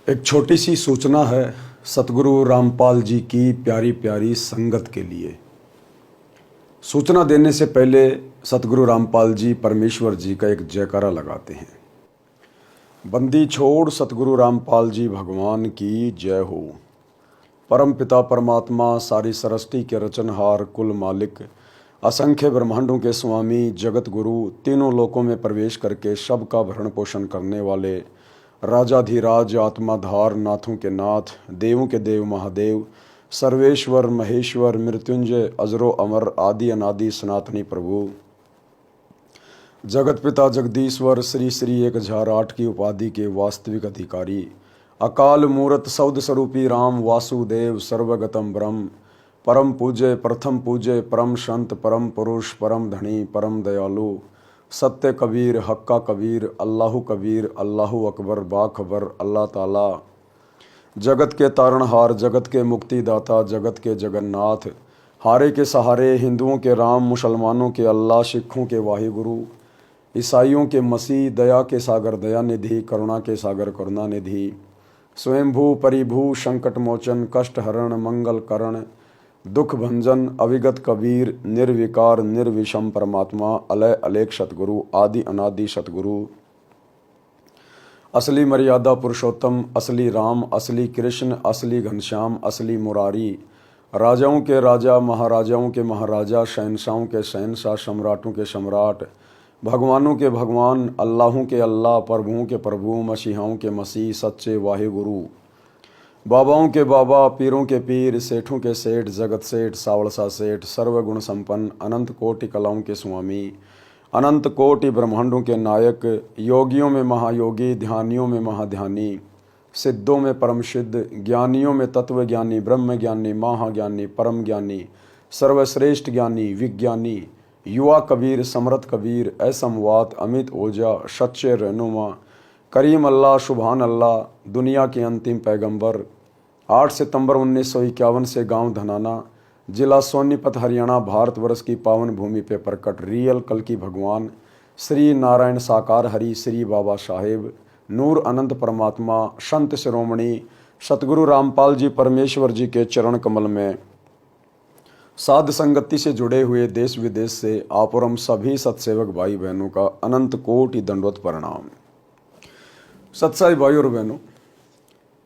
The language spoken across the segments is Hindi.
एक छोटी सी सूचना है सतगुरु रामपाल जी की प्यारी प्यारी संगत के लिए। सूचना देने से पहले सतगुरु रामपाल जी परमेश्वर जी का एक जयकारा लगाते हैं। बंदी छोड़ सतगुरु रामपाल जी भगवान की जय हो। परम पिता परमात्मा सारी सृष्टि के रचनहार कुल मालिक असंख्य ब्रह्मांडों के स्वामी जगत गुरु तीनों लोकों में प्रवेश करके सबका भरण पोषण करने वाले राजाधिराज आत्माधार नाथों के नाथ देवों के देव महादेव सर्वेश्वर महेश्वर मृत्युंजय अजरो अमर आदि अनादि सनातनी प्रभु जगत पिता जगदीश्वर श्री श्री 1008 की उपाधि के वास्तविक अधिकारी अकाल मूरत सौद स्वरूपी राम वासुदेव सर्वगतम ब्रह्म परम पूज्य प्रथम पूज्य परम संत परम पुरुष परम धनी परम दयालु सत्य कबीर हक्का कबीर अल्लाहु कबीर अल्लाहु अकबर बाखबर अल्लाह ताला जगत के तारणहार जगत के मुक्तिदाता जगत के जगन्नाथ हारे के सहारे हिंदुओं के राम मुसलमानों के अल्लाह सिखों के वाहिगुरु ईसाइयों के मसीह दया के सागर दया निधि करुणा के सागर करुणा निधि स्वयंभू परिभू संकट मोचन कष्ट हरण मंगल करण दुख भंजन अविगत कबीर निर्विकार निर्विषम परमात्मा अलय अलेख सतगुरु आदि अनादि सतगुरु असली मर्यादा पुरुषोत्तम असली राम असली कृष्ण असली घनश्याम असली मुरारी राजाओं के राजा महाराजाओं के महाराजा शहनशाहों के शहनशाह सम्राटों के सम्राट भगवानों के भगवान अल्लाहों के अल्लाह प्रभुओं के प्रभु मसीहाओं के मसीह सच्चे वाहिगुरु बाबाओं के बाबा पीरों के पीर सेठों के सेठ जगत सेठ सावड़सा सेठ सर्वगुण संपन्न अनंत कोटि कलाओं के स्वामी अनंत कोटि ब्रह्मांडों के नायक योगियों में महायोगी ध्यानियों में महाध्यानी सिद्धों में परम सिद्ध ज्ञानियों में तत्व ज्ञानी ब्रह्म ज्ञानी महाज्ञानी परम ज्ञानी सर्वश्रेष्ठ ज्ञानी विज्ञानी युवा कबीर समर्थ कबीर असमवात अमित ओजा सच्चे रहनुमा करीम अल्लाह सुभान अल्लाह दुनिया के अंतिम पैगंबर 8 सितंबर 1951 से गांव धनाना जिला सोनीपत हरियाणा भारतवर्ष की पावन भूमि पे प्रकट रियल कल की भगवान श्री नारायण साकार हरि श्री बाबा साहेब नूर अनंत परमात्मा संत शिरोमणि सतगुरु रामपाल जी परमेश्वर जी के चरण कमल में साध संगति से जुड़े हुए देश विदेश से आप और हम सभी सत्सेवक भाई बहनों का अनंत कोटि दंडवत प्रणाम। सत्साई भाई और बहनों,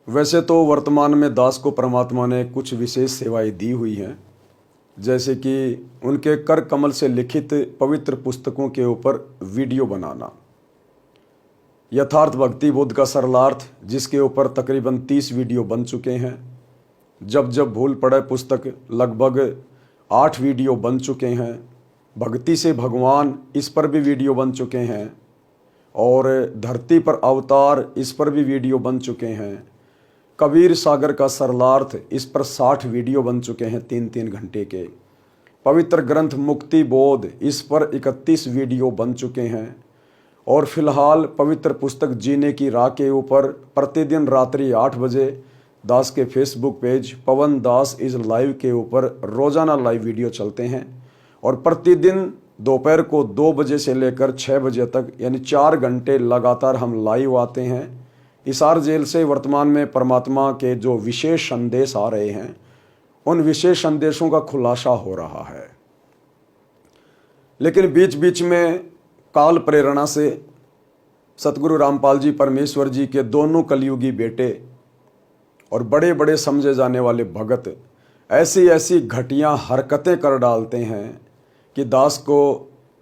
वैसे तो वर्तमान में दास को परमात्मा ने कुछ विशेष सेवाएं दी हुई हैं, जैसे कि उनके कर कमल से लिखित पवित्र पुस्तकों के ऊपर वीडियो बनाना, यथार्थ भक्ति बोध का सरलार्थ जिसके ऊपर तकरीबन 30 वीडियो बन चुके हैं, जब जब भूल पड़े पुस्तक लगभग 8 वीडियो बन चुके हैं, भक्ति से भगवान इस पर भी वीडियो बन चुके हैं और धरती पर अवतार इस पर भी वीडियो बन चुके हैं। कबीर सागर का सरलार्थ इस पर 60 वीडियो बन चुके हैं 3-3 घंटे के। पवित्र ग्रंथ मुक्ति बोध इस पर 31 वीडियो बन चुके हैं और फिलहाल पवित्र पुस्तक जीने की राह के ऊपर प्रतिदिन रात्रि 8 बजे दास के Facebook page Pawan Das is live के ऊपर रोजाना लाइव वीडियो चलते हैं और प्रतिदिन दोपहर को 2 बजे से लेकर 6 बजे तक यानी 4 घंटे लगातार हम लाइव आते हैं। हिसार जेल से वर्तमान में परमात्मा के जो विशेष संदेश आ रहे हैं उन विशेष संदेशों का खुलासा हो रहा है, लेकिन बीच बीच में काल प्रेरणा से सतगुरु रामपाल जी परमेश्वर जी के दोनों कलयुगी बेटे और बड़े बड़े समझे जाने वाले भगत ऐसी ऐसी घटिया हरकतें कर डालते हैं कि दास को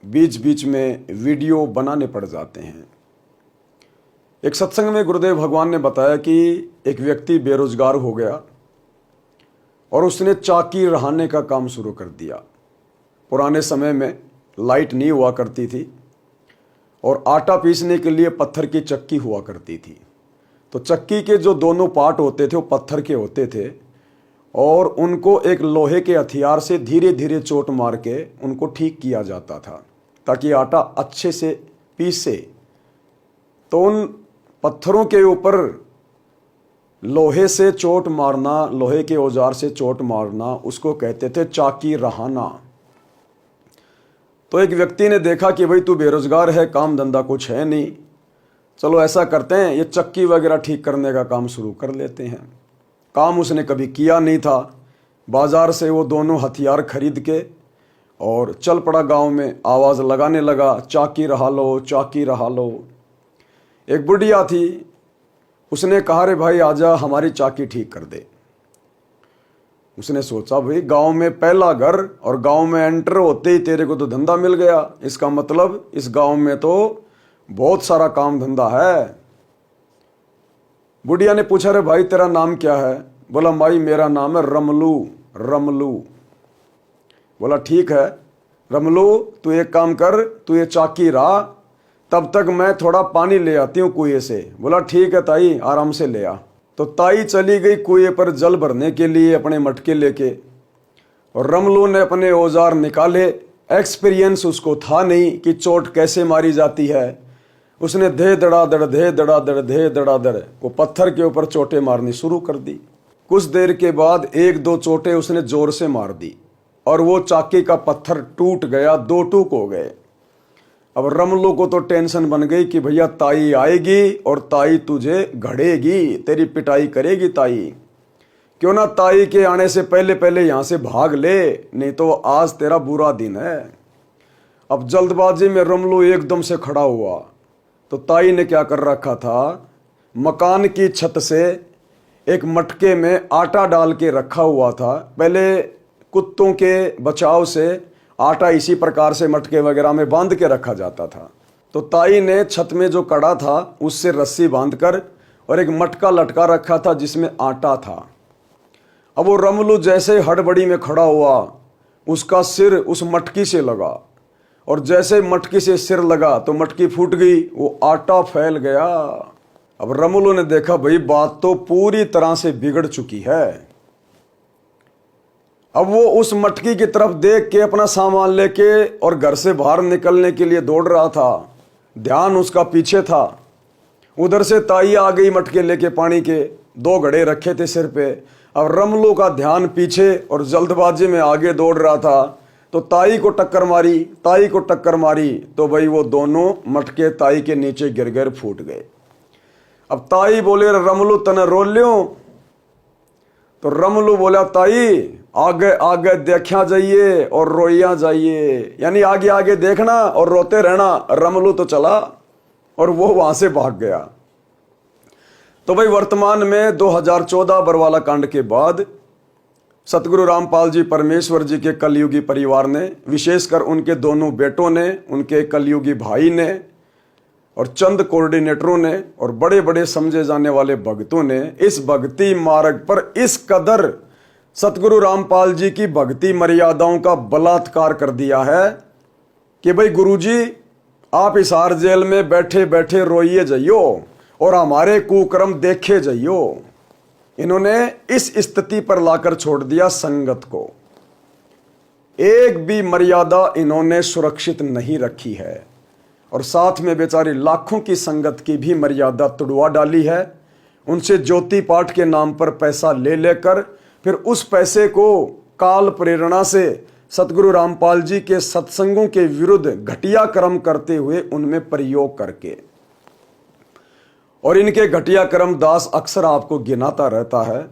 बीच बीच में वीडियो बनाने पड़ जाते हैं। एक सत्संग में गुरुदेव भगवान ने बताया कि एक व्यक्ति बेरोजगार हो गया और उसने चाकी रहाने का काम शुरू कर दिया। पुराने समय में लाइट नहीं हुआ करती थी और आटा पीसने के लिए पत्थर की चक्की हुआ करती थी, तो चक्की के जो दोनों पार्ट होते थे वो पत्थर के होते थे और उनको एक लोहे के हथियार से धीरे धीरे चोट मार के उनको ठीक किया जाता था ताकि आटा अच्छे से पीसे। तो उन पत्थरों के ऊपर लोहे से चोट मारना, लोहे के औजार से चोट मारना, उसको कहते थे चाकी रहाना। तो एक व्यक्ति ने देखा कि भाई तू बेरोजगार है, काम धंधा कुछ है नहीं, चलो ऐसा करते हैं, ये चक्की वगैरह ठीक करने का काम शुरू कर लेते हैं। काम उसने कभी किया नहीं था। बाजार से वो दोनों हथियार खरीद के और चल पड़ा गांव में, आवाज़ लगाने लगा, चाकी रहा लो, चाकी रहा लो। एक बुढ़िया थी, उसने कहा रे भाई आजा हमारी चाकी ठीक कर दे। उसने सोचा भाई गांव में पहला घर और गांव में एंटर होते ही तेरे को तो धंधा मिल गया, इसका मतलब इस गांव में तो बहुत सारा काम धंधा है। बुढ़िया ने पूछा रे भाई तेरा नाम क्या है? बोला माई मेरा नाम है रमलू। रमलू। बोला ठीक है रमलू, तू एक काम कर, तू ये चाकी रहा, तब तक मैं थोड़ा पानी ले आती हूँ कुएं से। बोला ठीक है ताई, आराम से ले आ। तो ताई चली गई कुएं पर जल भरने के लिए अपने मटके लेके, और रमलू ने अपने औजार निकाले। एक्सपीरियंस उसको था नहीं कि चोट कैसे मारी जाती है। उसने धे धड़ाधड़ धे धड़ाधड़ धे धड़ाधड़ वो पत्थर के ऊपर चोटें मारनी शुरू कर दी। कुछ देर के बाद एक दो चोटें उसने जोर से मार दी और वो चाकी का पत्थर टूट गया, दो टूक हो गए। अब रमलू को तो टेंशन बन गई कि भैया ताई आएगी और ताई तुझे घड़ेगी, तेरी पिटाई करेगी ताई। क्यों ना ताई के आने से पहले पहले यहां से भाग ले, नहीं तो आज तेरा बुरा दिन है। अब जल्दबाजी में रमलू एकदम से खड़ा हुआ तो ताई ने क्या कर रखा था, मकान की छत से एक मटके में आटा डाल के रखा हुआ था। पहले कुत्तों के बचाव से आटा इसी प्रकार से मटके वगैरह में बांध के रखा जाता था। तो ताई ने छत में जो कड़ा था उससे रस्सी बांधकर और एक मटका लटका रखा था जिसमें आटा था। अब वो रमलू जैसे हड़बड़ी में खड़ा हुआ, उसका सिर उस मटकी से लगा, और जैसे मटकी से सिर लगा तो मटकी फूट गई, वो आटा फैल गया। अब रमलू ने देखा भाई बात तो पूरी तरह से बिगड़ चुकी है। अब वो उस मटकी की तरफ देख के अपना सामान लेके और घर से बाहर निकलने के लिए दौड़ रहा था। ध्यान उसका पीछे था। उधर से ताई आ गई मटके लेके पानी के, दो घड़े रखे थे सिर पे। अब रमलू का ध्यान पीछे और जल्दबाजी में आगे दौड़ रहा था। तो ताई को टक्कर मारी, ताई को टक्कर मारी तो भाई वो दोनों मटके ताई के नीचे गिर गए, फूट गए। अब ताई बोले रमलू तने रो लियो? तो रमलू बोला ताई आगे आगे देखा जाइए और रोइया जाइए, यानी आगे आगे देखना और रोते रहना। रमलू तो चला और वो वहां से भाग गया। तो भाई वर्तमान में 2014 बरवाला कांड के बाद सतगुरु रामपाल जी परमेश्वर जी के कलयुगी परिवार ने, विशेषकर उनके दोनों बेटों ने, उनके कलयुगी भाई ने और चंद कोऑर्डिनेटरों ने और बड़े बड़े समझे जाने वाले भक्तों ने इस भक्ति मार्ग पर इस कदर सतगुरु रामपाल जी की भक्ति मर्यादाओं का बलात्कार कर दिया है कि भाई गुरुजी आप हिसार जेल में बैठे बैठे रोइए जाइयो और हमारे कुकर्म देखे जाइयो। इन्होंने इस स्थिति पर लाकर छोड़ दिया संगत को। एक भी मर्यादा इन्होंने सुरक्षित नहीं रखी है और साथ में बेचारी लाखों की संगत की भी मर्यादा तुड़वा डाली है। उनसे ज्योति पाठ के नाम पर पैसा ले लेकर फिर उस पैसे को काल प्रेरणा से सतगुरु रामपाल जी के सत्संगों के विरुद्ध घटिया कर्म करते हुए उनमें प्रयोग करके, और इनके घटिया कर्म दास अक्सर आपको गिनाता रहता है।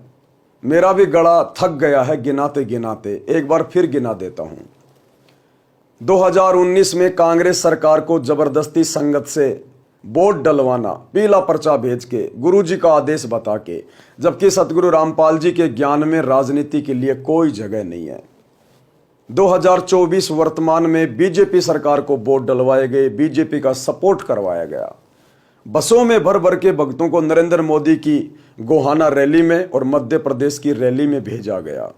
मेरा भी गला थक गया है गिनाते गिनाते, एक बार फिर गिना देता हूं। 2019 में कांग्रेस सरकार को जबरदस्ती संगत से वोट डलवाना, पीला पर्चा भेज के, गुरुजी का आदेश बता के, जबकि सतगुरु रामपाल जी के ज्ञान में राजनीति के लिए कोई जगह नहीं है। 2024 वर्तमान में बीजेपी सरकार को वोट डलवाए गए, बीजेपी का सपोर्ट करवाया गया। बसों में भर भर के भक्तों को नरेंद्र मोदी की गोहाना रैली में और मध्य प्रदेश की रैली में भेजा गया।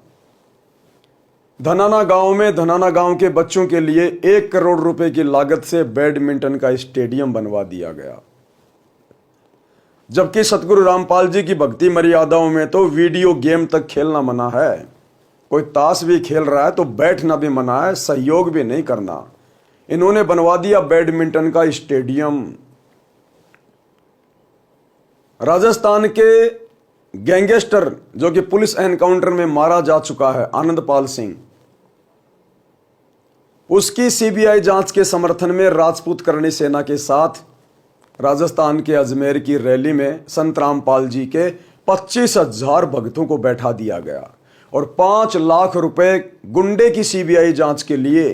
धनाना गांव में धनाना गांव के बच्चों के लिए 1 करोड़ रुपए की लागत से बैडमिंटन का स्टेडियम बनवा दिया गया। जबकि सतगुरु रामपाल जी की भक्ति मर्यादाओं में तो वीडियो गेम तक खेलना मना है। कोई ताश भी खेल रहा है तो बैठना भी मना है, सहयोग भी नहीं करना। इन्होंने बनवा दिया बैडमिंटन का स्टेडियम। राजस्थान के गैंगस्टर जो कि पुलिस एनकाउंटर में मारा जा चुका है, आनंदपाल सिंह, उसकी सीबीआई जांच के समर्थन में राजपूत करणी सेना के साथ राजस्थान के अजमेर की रैली में संत रामपाल जी के 25,000 भक्तों को बैठा दिया गया और 5 लाख रुपए गुंडे की सीबीआई जांच के लिए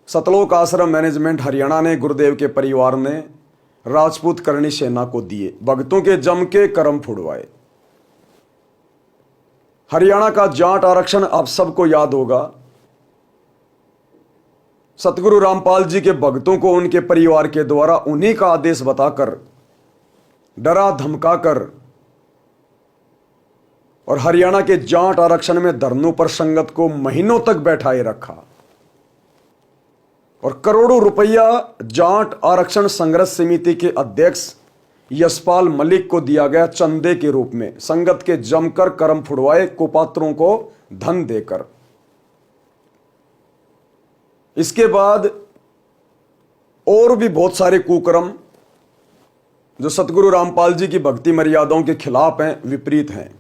सतलोक आश्रम मैनेजमेंट हरियाणा ने गुरुदेव के परिवार ने राजपूत करणी सेना को दिए। भक्तों के जम के कर्म फुड़वाए। हरियाणा का जाट आरक्षण आप सबको याद होगा। सतगुरु रामपाल जी के भक्तों को उनके परिवार के द्वारा उन्हीं का आदेश बताकर डरा धमकाकर और हरियाणा के जाट आरक्षण में धरनों पर संगत को महीनों तक बैठाए रखा और करोड़ों रुपया जाट आरक्षण संघर्ष समिति के अध्यक्ष यशपाल मलिक को दिया गया चंदे के रूप में, संगत के जमकर कर्म फुड़वाए कुपात्रों को धन देकर। इसके बाद और भी बहुत सारे कुकर्म जो सतगुरु रामपाल जी की भक्ति मर्यादाओं के खिलाफ हैं, विपरीत हैं।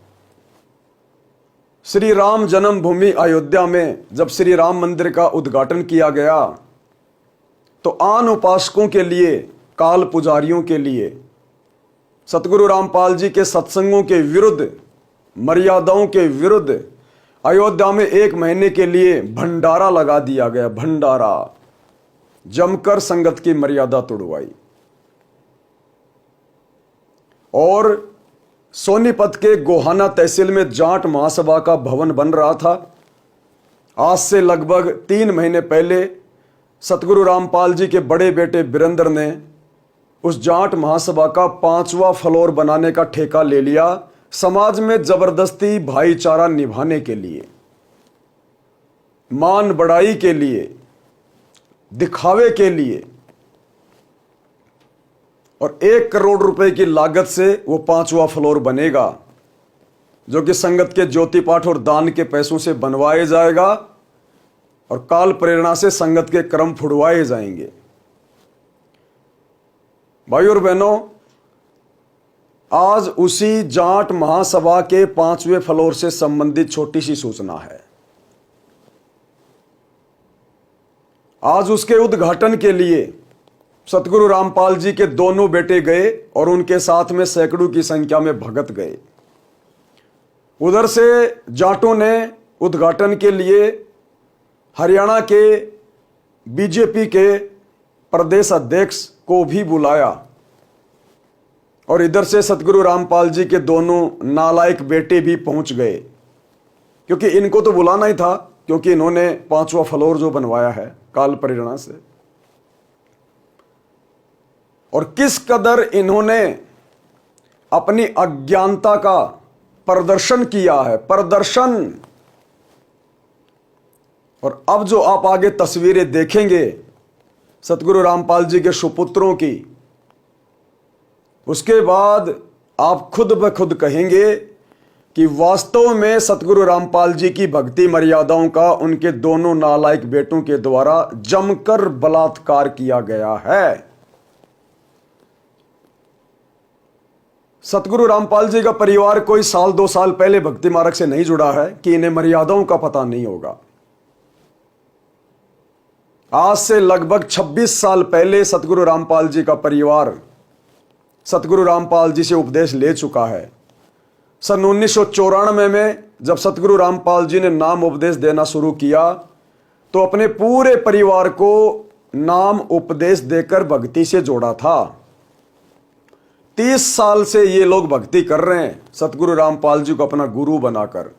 श्री राम जन्मभूमि अयोध्या में जब श्री राम मंदिर का उद्घाटन किया गया तो आन उपासकों के लिए, काल पुजारियों के लिए सतगुरु रामपाल जी के सत्संगों के विरुद्ध, मर्यादाओं के विरुद्ध अयोध्या में 1 महीने के लिए भंडारा लगा दिया गया। भंडारा जमकर संगत की मर्यादा तोड़वाई। और सोनीपत के गोहाना तहसील में जाट महासभा का भवन बन रहा था। आज से लगभग 3 महीने पहले सतगुरु रामपाल जी के बड़े बेटे वीरेंद्र ने उस जाट महासभा का 5वां फ्लोर बनाने का ठेका ले लिया, समाज में जबरदस्ती भाईचारा निभाने के लिए, मान बढ़ाई के लिए, दिखावे के लिए। और 1 करोड़ रुपए की लागत से वो 5वां फ्लोर बनेगा, जो कि संगत के ज्योति पाठ और दान के पैसों से बनवाए जाएगा और काल प्रेरणा से संगत के कर्म फुड़वाए जाएंगे। भाइयों और बहनों, आज उसी जाट महासभा के 5वें फ्लोर से संबंधित छोटी सी सूचना है। आज उसके उद्घाटन के लिए सतगुरु रामपाल जी के दोनों बेटे गए और उनके साथ में सैकड़ों की संख्या में भगत गए। उधर से जाटों ने उद्घाटन के लिए हरियाणा के बीजेपी के प्रदेश अध्यक्ष को भी बुलाया और इधर से सतगुरु रामपाल जी के दोनों नालायक बेटे भी पहुंच गए, क्योंकि इनको तो बुलाना ही था, क्योंकि इन्होंने 5वां फ्लोर जो बनवाया है काल प्रेरणा से। और किस कदर इन्होंने अपनी अज्ञानता का प्रदर्शन किया है, प्रदर्शन। और अब जो आप आगे तस्वीरें देखेंगे सतगुरु रामपाल जी के सुपुत्रों की, उसके बाद आप खुद ब खुद कहेंगे कि वास्तव में सतगुरु रामपाल जी की भक्ति मर्यादाओं का उनके दोनों नालायक बेटों के द्वारा जमकर बलात्कार किया गया है। सतगुरु रामपाल जी का परिवार कोई 1-2 साल पहले भक्ति मार्ग से नहीं जुड़ा है कि इन्हें मर्यादाओं का पता नहीं होगा। आज से लगभग 26 साल पहले सतगुरु रामपाल जी का परिवार सतगुरु रामपाल जी से उपदेश ले चुका है। सन 1994 में जब सतगुरु रामपाल जी ने नाम उपदेश देना शुरू किया तो अपने पूरे परिवार को नाम उपदेश देकर भक्ति से जोड़ा था। 30 साल से ये लोग भक्ति कर रहे हैं सतगुरु रामपाल जी को अपना गुरु बनाकर,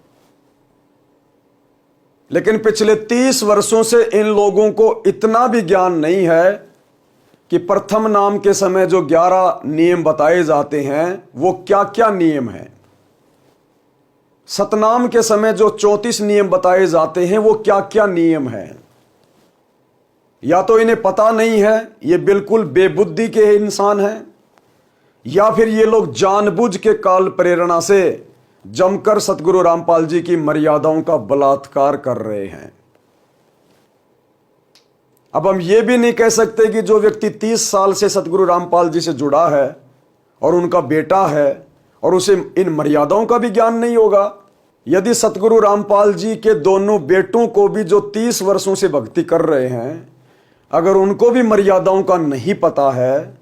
लेकिन पिछले 30 वर्षों से इन लोगों को इतना भी ज्ञान नहीं है कि प्रथम नाम के समय जो 11 नियम बताए जाते हैं वो क्या क्या नियम हैं, सतनाम के समय जो 34 नियम बताए जाते हैं वो क्या क्या नियम हैं। या तो इन्हें पता नहीं है, ये बिल्कुल बेबुद्धि के इंसान हैं, या फिर ये लोग जानबूझ के काल प्रेरणा से जमकर सतगुरु रामपाल जी की मर्यादाओं का बलात्कार कर रहे हैं। अब हम ये भी नहीं कह सकते कि जो व्यक्ति 30 साल से सतगुरु रामपाल जी से जुड़ा है और उनका बेटा है और उसे इन मर्यादाओं का भी ज्ञान नहीं होगा। यदि सतगुरु रामपाल जी के दोनों बेटों को भी जो 30 वर्षों से भक्ति कर रहे हैं, अगर उनको भी मर्यादाओं का नहीं पता है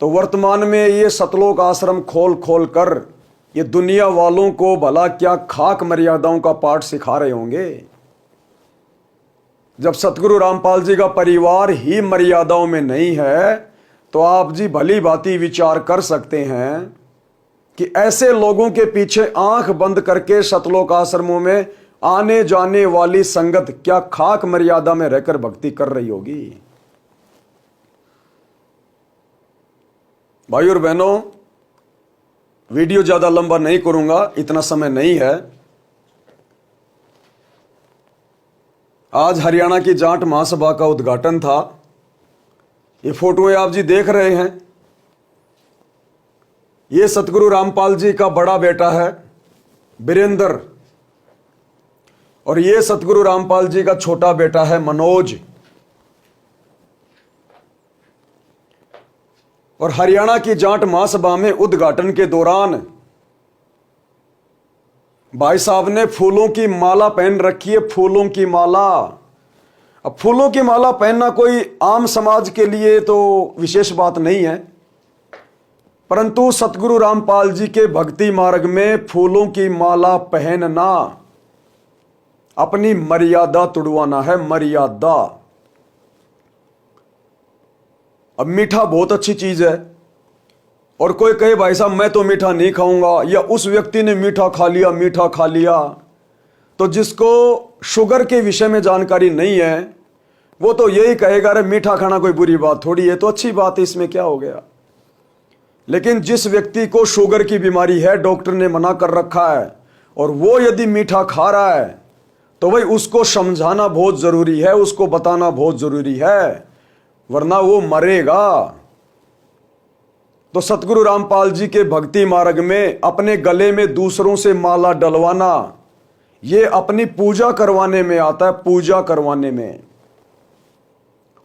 तो वर्तमान में ये सतलोक आश्रम खोल खोल कर ये दुनिया वालों को भला क्या खाक मर्यादाओं का पाठ सिखा रहे होंगे। जब सतगुरु रामपाल जी का परिवार ही मर्यादाओं में नहीं है तो आप जी भली भांति विचार कर सकते हैं कि ऐसे लोगों के पीछे आंख बंद करके सतलोक आश्रमों में आने जाने वाली संगत क्या खाक मर्यादा में रहकर भक्ति कर रही होगी। भाई और बहनों, वीडियो ज्यादा लंबा नहीं करूंगा, इतना समय नहीं है। आज हरियाणा की जाट महासभा का उद्घाटन था। ये फोटोएं आप जी देख रहे हैं, ये सतगुरु रामपाल जी का बड़ा बेटा है वीरेंद्र, और ये सतगुरु रामपाल जी का छोटा बेटा है मनोज। और हरियाणा की जाट महासभा में उद्घाटन के दौरान भाई साहब ने फूलों की माला पहन रखी है, फूलों की माला। अब फूलों की माला पहनना कोई आम समाज के लिए तो विशेष बात नहीं है, परंतु सतगुरु रामपाल जी के भक्ति मार्ग में फूलों की माला पहनना अपनी मर्यादा तुड़वाना है, मर्यादा। अब मीठा बहुत अच्छी चीज है, और कोई कहे भाई साहब मैं तो मीठा नहीं खाऊंगा, या उस व्यक्ति ने मीठा खा लिया, मीठा खा लिया, तो जिसको शुगर के विषय में जानकारी नहीं है वो तो यही कहेगा अरे मीठा खाना कोई बुरी बात थोड़ी है, तो अच्छी बात है, इसमें क्या हो गया। लेकिन जिस व्यक्ति को शुगर की बीमारी है, डॉक्टर ने मना कर रखा है, और वो यदि मीठा खा रहा है तो भाई उसको समझाना बहुत जरूरी है, उसको बताना बहुत जरूरी है, वरना वो मरेगा। तो सतगुरु रामपाल जी के भक्ति मार्ग में अपने गले में दूसरों से माला डलवाना, ये अपनी पूजा करवाने में आता है, पूजा करवाने में।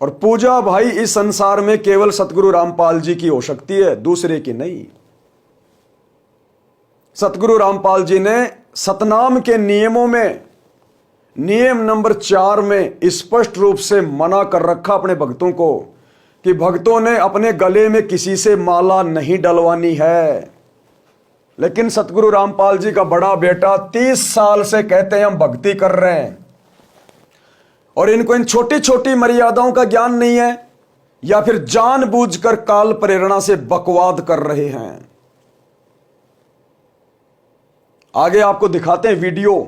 और पूजा भाई इस संसार में केवल सतगुरु रामपाल जी की हो सकती है, दूसरे की नहीं। सतगुरु रामपाल जी ने सतनाम के नियमों में नियम नंबर 4 में स्पष्ट रूप से मना कर रखा अपने भक्तों को कि भक्तों ने अपने गले में किसी से माला नहीं डलवानी है। लेकिन सतगुरु रामपाल जी का बड़ा बेटा 30 साल से कहते हैं हम भक्ति कर रहे हैं, और इनको इन छोटी छोटी मर्यादाओं का ज्ञान नहीं है, या फिर जानबूझकर काल प्रेरणा से बकवाद कर रहे हैं। आगे आपको दिखाते हैं वीडियो।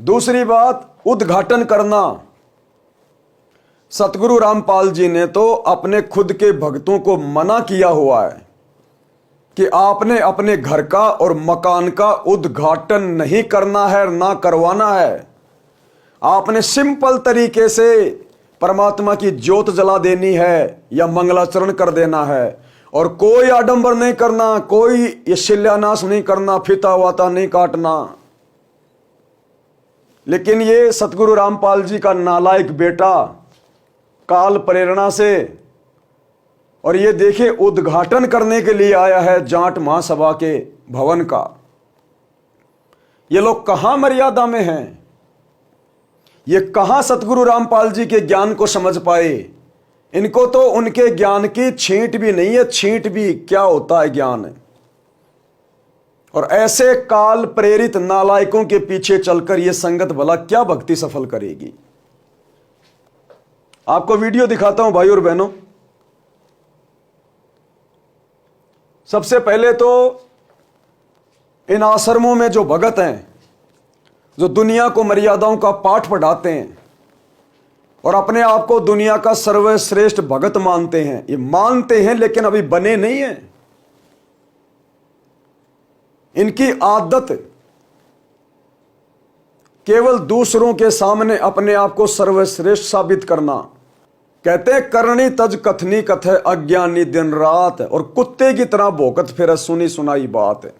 दूसरी बात, उद्घाटन करना। सतगुरु रामपाल जी ने तो अपने खुद के भक्तों को मना किया हुआ है कि आपने अपने घर का और मकान का उद्घाटन नहीं करना है, ना करवाना है। आपने सिंपल तरीके से परमात्मा की ज्योत जला देनी है या मंगलाचरण कर देना है, और कोई आडंबर नहीं करना, कोई ये शिलान्यास नहीं करना, फीता वाता नहीं काटना। लेकिन ये सतगुरु रामपाल जी का नालायक बेटा काल प्रेरणा से, और ये देखिए उद्घाटन करने के लिए आया है जाट महासभा के भवन का। ये लोग कहां मर्यादा में हैं, ये कहां सतगुरु रामपाल जी के ज्ञान को समझ पाए। इनको तो उनके ज्ञान की छींट भी नहीं है, छींट भी क्या होता है ज्ञान। और ऐसे काल प्रेरित नालायकों के पीछे चलकर यह संगत भला क्या भक्ति सफल करेगी। आपको वीडियो दिखाता हूं भाई और बहनों। सबसे पहले तो इन आश्रमों में जो भगत हैं, जो दुनिया को मर्यादाओं का पाठ पढ़ाते हैं और अपने आप को दुनिया का सर्वश्रेष्ठ भगत मानते हैं, ये मानते हैं लेकिन अभी बने नहीं हैं। इनकी आदत केवल दूसरों के सामने अपने आप को सर्वश्रेष्ठ साबित करना। कहते हैं करनी तज कथनी कथे अज्ञानी दिन रात, और कुत्ते की तरह भौंकत फिर सुनी सुनाई बात।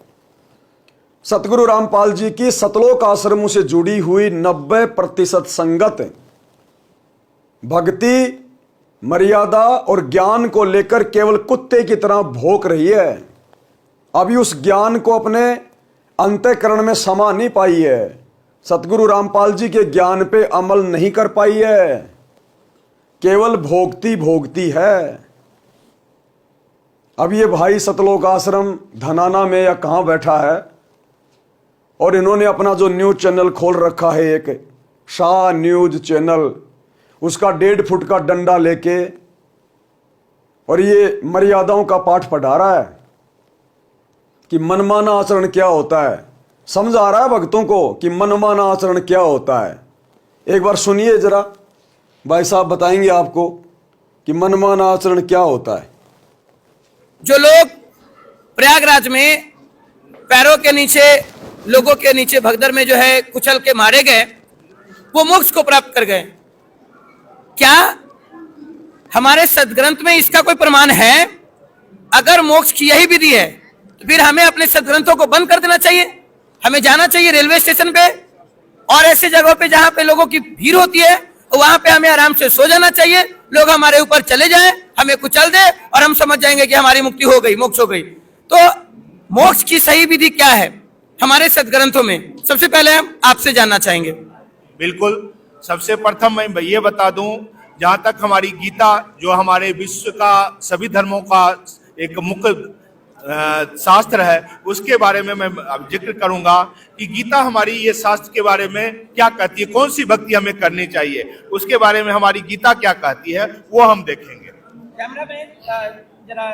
सतगुरु रामपाल जी की सतलोक आश्रमों से जुड़ी हुई 90% संगत भक्ति, मर्यादा और ज्ञान को लेकर केवल कुत्ते की तरह भौंक रही है। अभी उस ज्ञान को अपने अंतःकरण में समा नहीं पाई है, सतगुरु रामपाल जी के ज्ञान पे अमल नहीं कर पाई है, केवल भोगती भोगती है। अब ये भाई सतलोक आश्रम धनाना में या कहाँ बैठा है और इन्होंने अपना जो न्यूज चैनल खोल रखा है, एक शाह न्यूज चैनल, उसका 1.5 फुट का डंडा लेके और ये मर्यादाओं का पाठ पढ़ा रहा है कि मनमाना आचरण क्या होता है। समझा रहा है भक्तों को कि मनमाना आचरण क्या होता है। एक बार सुनिए जरा, भाई साहब बताएंगे आपको कि मनमाना आचरण क्या होता है। जो लोग प्रयागराज में पैरों के नीचे, लोगों के नीचे भगदड़ में जो है कुचल के मारे गए, वो मोक्ष को प्राप्त कर गए। क्या हमारे सदग्रंथ में इसका कोई प्रमाण है? अगर मोक्ष की यही विधि है तो फिर हमें अपने सदग्रंथों को बंद कर देना चाहिए। हमें जाना चाहिए रेलवे स्टेशन पे और ऐसे जगहों पे जहां पे लोगों की भीड़ होती है, वहां पे हमें आराम से सो जाना चाहिए। लोग हमारे ऊपर चले जाएं, हमें कुचल दे और हम समझ जाएंगे कि हमारी मुक्ति हो गई, मोक्ष हो गई। तो मोक्ष की सही विधि क्या है हमारे सदग्रंथों में, सबसे पहले हम आपसे जानना चाहेंगे। बिल्कुल, सबसे प्रथम मैं ये बता दूं, जहां तक हमारी गीता जो हमारे विश्व का सभी धर्मों का एक मुख्य शास्त्र है, उसके बारे में मैं अब जिक्र करूंगा कि गीता हमारी ये शास्त्र के बारे में क्या कहती है, कौन सी भक्ति हमें करनी चाहिए, उसके बारे में हमारी गीता क्या कहती है वो हम देखेंगे। कैमरा में जरा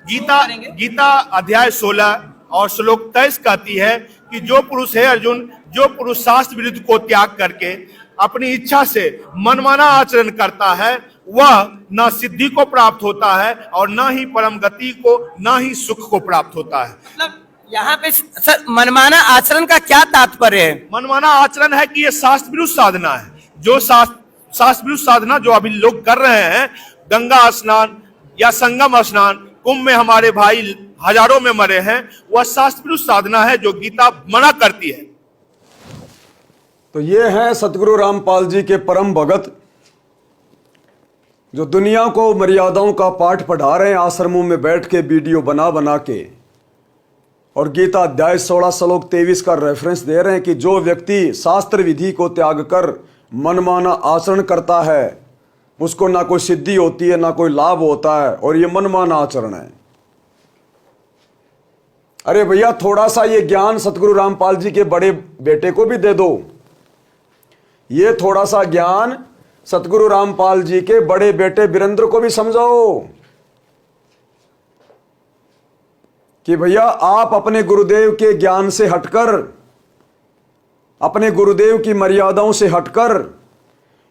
गीता अध्याय 16 और श्लोक 23 कहती है कि जो पुरुष है अर्जुन, जो पुरुष शास्त्र विरुद्ध को त्याग करके अपनी इच्छा से मनमाना आचरण करता है, वह न सिद्धि को प्राप्त होता है और न ही परम गति को, न ही सुख को प्राप्त होता है। मतलब यहाँ पे सर मनमाना आचरण का क्या तात्पर्य है? मनमाना आचरण है कि ये शास्त्र विरुद्ध साधना है। जो शास्त्र विरुद्ध साधना जो अभी लोग कर रहे हैं, गंगा स्नान या संगम स्नान, कुंभ में हमारे भाई हजारों में मरे हैं, वह शास्त्र विरुद्ध साधना है जो गीता मना करती है। तो ये हैं सतगुरु रामपाल जी के परम भगत, जो दुनिया को मर्यादाओं का पाठ पढ़ा रहे हैं आश्रमों में बैठ के वीडियो बना बना के, और गीता अध्याय 16 श्लोक 23 का रेफरेंस दे रहे हैं कि जो व्यक्ति शास्त्र विधि को त्याग कर मनमाना आचरण करता है उसको ना कोई सिद्धि होती है, ना कोई लाभ होता है, और ये मनमाना आचरण है। अरे भैया, थोड़ा सा ये ज्ञान सतगुरु रामपाल जी के बड़े बेटे को भी दे दो। ये थोड़ा सा ज्ञान सतगुरु रामपाल जी के बड़े बेटे वीरेंद्र को भी समझाओ कि भैया आप अपने गुरुदेव के ज्ञान से हटकर, अपने गुरुदेव की मर्यादाओं से हटकर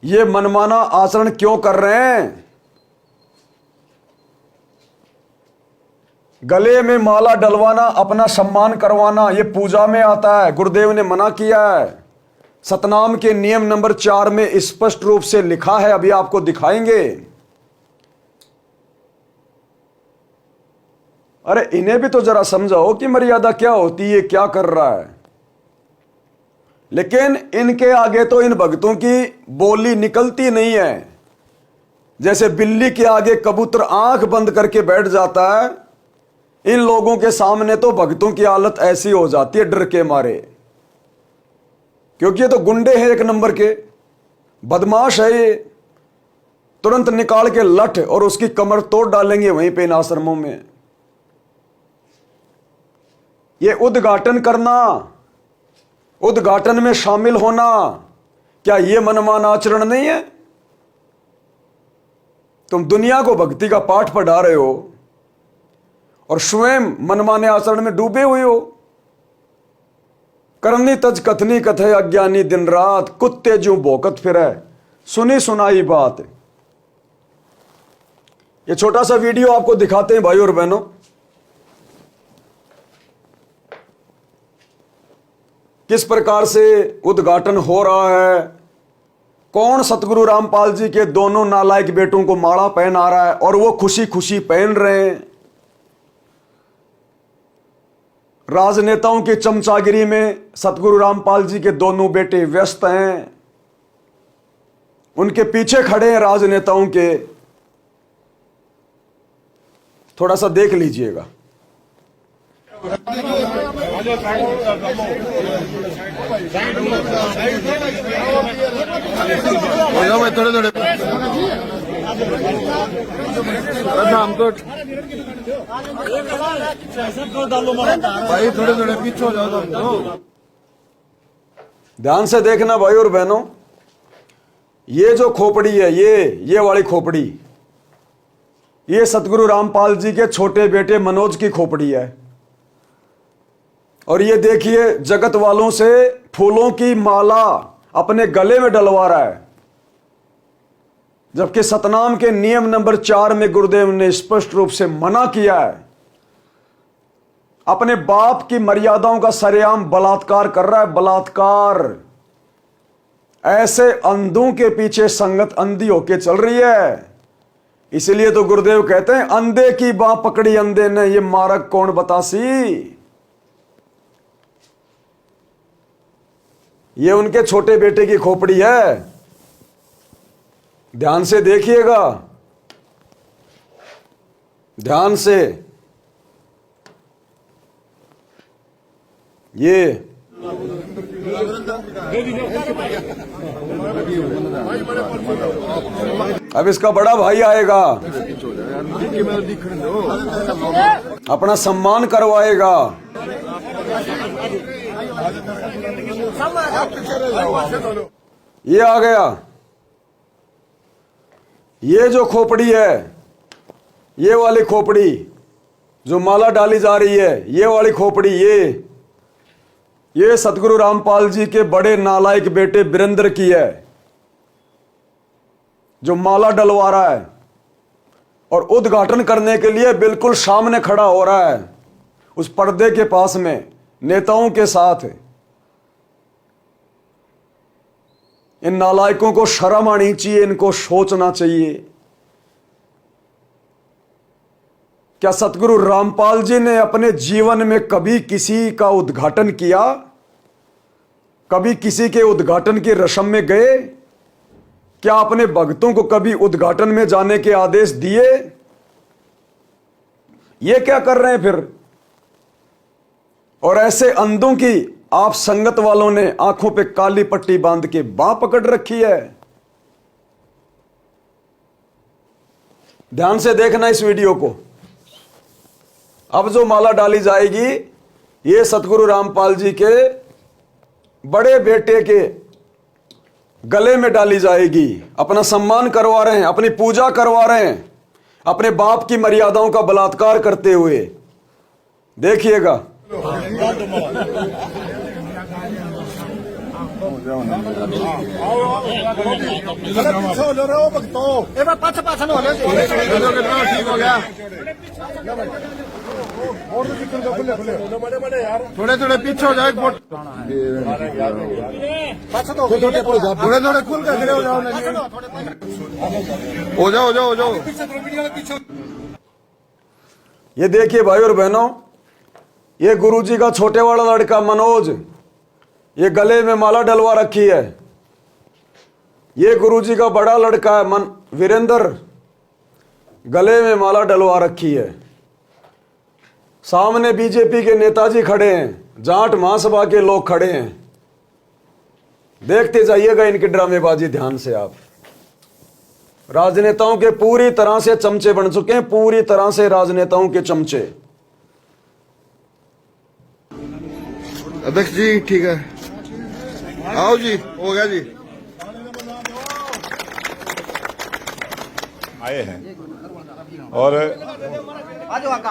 ये मनमाना आचरण क्यों कर रहे हैं। गले में माला डलवाना, अपना सम्मान करवाना, ये पूजा में आता है, गुरुदेव ने मना किया है। सतनाम के नियम नंबर 4 में स्पष्ट रूप से लिखा है, अभी आपको दिखाएंगे। अरे इन्हें भी तो जरा समझाओ कि मर्यादा क्या होती है, क्या कर रहा है। लेकिन इनके आगे तो इन भक्तों की बोली निकलती नहीं है। जैसे बिल्ली के आगे कबूतर आंख बंद करके बैठ जाता है, इन लोगों के सामने तो भक्तों की हालत ऐसी हो जाती है डर के मारे, क्योंकि ये तो गुंडे हैं, एक नंबर के बदमाश है। ये तुरंत निकाल के लठ और उसकी कमर तोड़ डालेंगे वहीं पे इन आश्रमों में। ये उद्घाटन करना, उद्घाटन में शामिल होना, क्या ये मनमाना आचरण नहीं है? तुम दुनिया को भक्ति का पाठ पढ़ा रहे हो और स्वयं मनमाने आचरण में डूबे हुए हो। करनी तज कथनी कथे अज्ञानी दिन रात, कुत्ते जो भौंकत फिरे सुनी सुनाई बात। ये छोटा सा वीडियो आपको दिखाते हैं भाई और बहनों। किस प्रकार से उद्घाटन हो रहा है, कौन सतगुरु रामपाल जी के दोनों नालायक बेटों को माला पहना रहा है और वो खुशी खुशी पहन रहे हैं। राजनेताओं की चमचागिरी में सतगुरु रामपाल जी के दोनों बेटे व्यस्त हैं, उनके पीछे खड़े हैं राजनेताओं के। थोड़ा सा देख लीजिएगा। थोड़े हम तो भाई थोड़े थोड़े पीछे हो जाओ तुम तो। ध्यान से देखना भाई और बहनों, ये जो खोपड़ी है, ये वाली खोपड़ी, ये सतगुरु रामपाल जी के छोटे बेटे मनोज की खोपड़ी है। और ये देखिए जगत वालों से फूलों की माला अपने गले में डलवा रहा है, जबकि सतनाम के नियम नंबर 4 में गुरुदेव ने स्पष्ट रूप से मना किया है। अपने बाप की मर्यादाओं का सरेआम बलात्कार कर रहा है, बलात्कार। ऐसे अंधों के पीछे संगत अंधी होके चल रही है। इसलिए तो गुरुदेव कहते हैं अंधे की बाह पकड़ी अंधे ने, ये मारक कौन बतासी। ये उनके छोटे बेटे की खोपड़ी है, ध्यान से देखिएगा, ध्यान से। ये अब इसका बड़ा भाई आएगा, अपना सम्मान करवाएगा। ये आ गया, ये जो खोपड़ी है, ये वाली खोपड़ी जो माला डाली जा रही है, ये वाली खोपड़ी, ये सतगुरु रामपाल जी के बड़े नालायक बेटे वीरेंद्र की है, जो माला डलवा रहा है और उद्घाटन करने के लिए बिल्कुल सामने खड़ा हो रहा है, उस पर्दे के पास में नेताओं के साथ। इन नालायकों को शर्म आनी चाहिए, इनको सोचना चाहिए। क्या सतगुरु रामपाल जी ने अपने जीवन में कभी किसी का उद्घाटन किया? कभी किसी के उद्घाटन की रस्म में गए? क्या अपने भक्तों को कभी उद्घाटन में जाने के आदेश दिए? ये क्या कर रहे हैं फिर? और ऐसे अंधों की आप संगत वालों ने आंखों पे काली पट्टी बांध के बांह पकड़ रखी है। ध्यान से देखना इस वीडियो को। अब जो माला डाली जाएगी, ये सतगुरु रामपाल जी के बड़े बेटे के गले में डाली जाएगी। अपना सम्मान करवा रहे हैं, अपनी पूजा करवा रहे हैं, अपने बाप की मर्यादाओं का बलात्कार करते हुए। देखिएगा। थोड़े थोड़े पीछे हो जाए, थोड़े थोड़े खुल कर खड़े हो जाओ, हो जाओ। ये देखिए भाई और बहनों, ये गुरुजी का छोटे वाला लड़का मनोज, ये गले में माला डलवा रखी है। ये गुरुजी का बड़ा लड़का है वीरेंद्र, गले में माला डलवा रखी है। सामने बीजेपी के नेताजी खड़े हैं, जाट महासभा के लोग खड़े हैं। देखते जाइएगा इनकी ड्रामेबाजी ध्यान से। आप राजनेताओं के पूरी तरह से चमचे बन चुके हैं, पूरी तरह से राजनेताओं के चमचे। अध्यक्ष जी ठीक है, आओ जी, हो गया जी। आए हैं और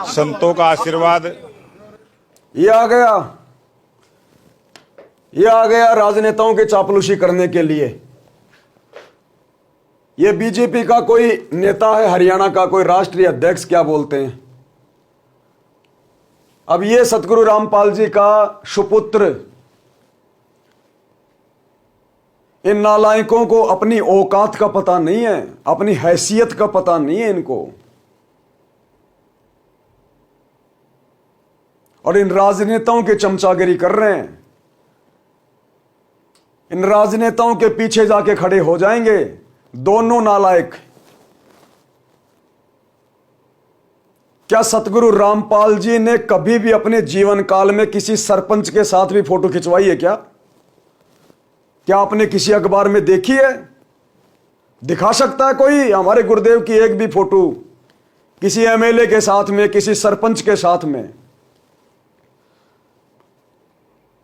संतों का आशीर्वाद। ये आ गया राजनेताओं के चापलूसी करने के लिए। ये बीजेपी का कोई नेता है, हरियाणा का कोई राष्ट्रीय अध्यक्ष क्या बोलते हैं। अब ये सतगुरु रामपाल जी का सुपुत्र, इन नालायकों को अपनी औकात का पता नहीं है, अपनी हैसियत का पता नहीं है इनको। और इन राजनेताओं के चमचागिरी कर रहे हैं। इन राजनेताओं के पीछे जाके खड़े हो जाएंगे दोनों नालायक। क्या सतगुरु रामपाल जी ने कभी भी अपने जीवन काल में किसी सरपंच के साथ भी फोटो खिंचवाई है क्या? क्या आपने किसी अखबार में देखी है? दिखा सकता है कोई हमारे गुरुदेव की एक भी फोटो किसी एमएलए के साथ में, किसी सरपंच के साथ में?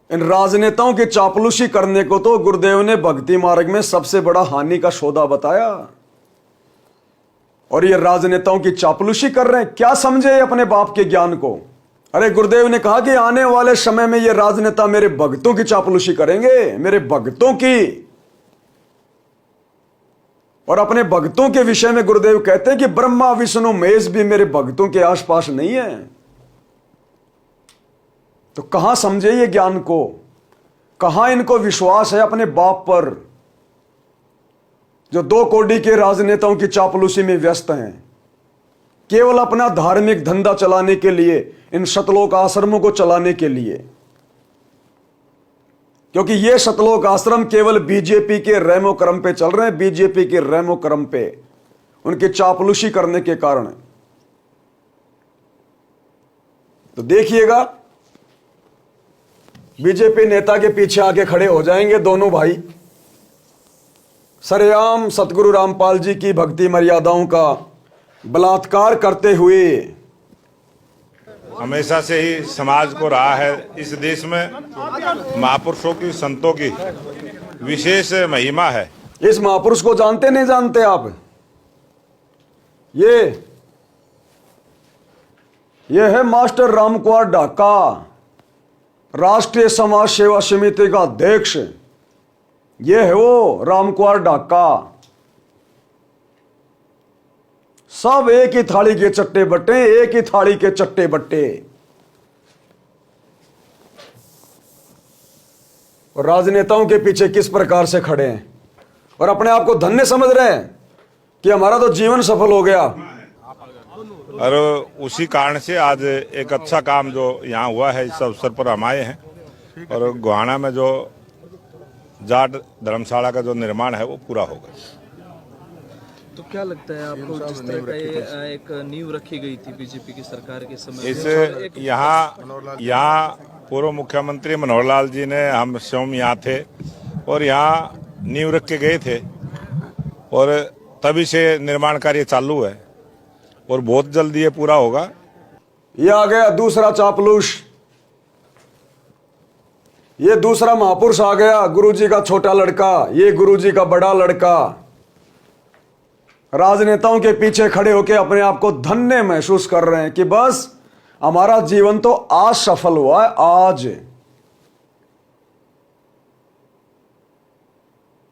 इन राजनेताओं की चापलूसी करने को तो गुरुदेव ने भक्ति मार्ग में सबसे बड़ा हानि का सौदा बताया, और ये राजनेताओं की चापलूसी कर रहे हैं। क्या समझे अपने बाप के ज्ञान को? अरे गुरुदेव ने कहा कि आने वाले समय में ये राजनेता मेरे भक्तों की चापलूसी करेंगे, मेरे भक्तों की। और अपने भक्तों के विषय में गुरुदेव कहते हैं कि ब्रह्मा विष्णु महेश भी मेरे भक्तों के आसपास नहीं है। तो कहां समझे ये ज्ञान को? कहां इनको विश्वास है अपने बाप पर, जो 2 कौड़ी के राजनेताओं की चापलूसी में व्यस्त हैं, केवल अपना धार्मिक धंधा चलाने के लिए, इन शतलोक आश्रमों को चलाने के लिए। क्योंकि ये शतलोक आश्रम केवल बीजेपी के रेमो क्रम पे चल रहे हैं, बीजेपी के रेमो क्रम पे, उनकी चापलूसी करने के कारण। तो देखिएगा, बीजेपी नेता के पीछे आके खड़े हो जाएंगे दोनों भाई, सरेआम सतगुरु रामपाल जी की भक्ति मर्यादाओं का बलात्कार करते हुए। हमेशा से ही समाज को रहा है, इस देश में महापुरुषों की, संतों की विशेष महिमा है। इस महापुरुष को जानते नहीं जानते आप? ये है मास्टर रामकुमार ढाका, राष्ट्रीय समाज सेवा समिति का अध्यक्ष। ये है वो रामकुमार ढाका। सब एक ही थाली के चट्टे बट्टे, एक ही थाली के चट्टे बट्टे। और राजनेताओं के पीछे किस प्रकार से खड़े हैं और अपने आप को धन्य समझ रहे हैं कि हमारा तो जीवन सफल हो गया। और उसी कारण से आज एक अच्छा काम जो यहाँ हुआ है, इस अवसर पर हम आए हैं। और गोहाना में जो जाट धर्मशाला का जो निर्माण है वो पूरा होगा। तो क्या लगता है आपको, जिस तरह का ये एक नींव रखी गई थी बीजेपी की सरकार के समय, इस यहाँ पूर्व मुख्यमंत्री मनोहर लाल जी ने, हम स्वयं यहाँ थे और यहाँ नींव रख के गए थे, और तभी से निर्माण कार्य चालू है और बहुत जल्दी ये पूरा होगा। ये आ गया दूसरा चापलूस, ये दूसरा महापुरुष आ गया, गुरुजी का छोटा लड़का, ये गुरुजी का बड़ा लड़का। राजनेताओं के पीछे खड़े होकर अपने आप को धन्य महसूस कर रहे हैं कि बस हमारा जीवन तो आज सफल हुआ है, आज।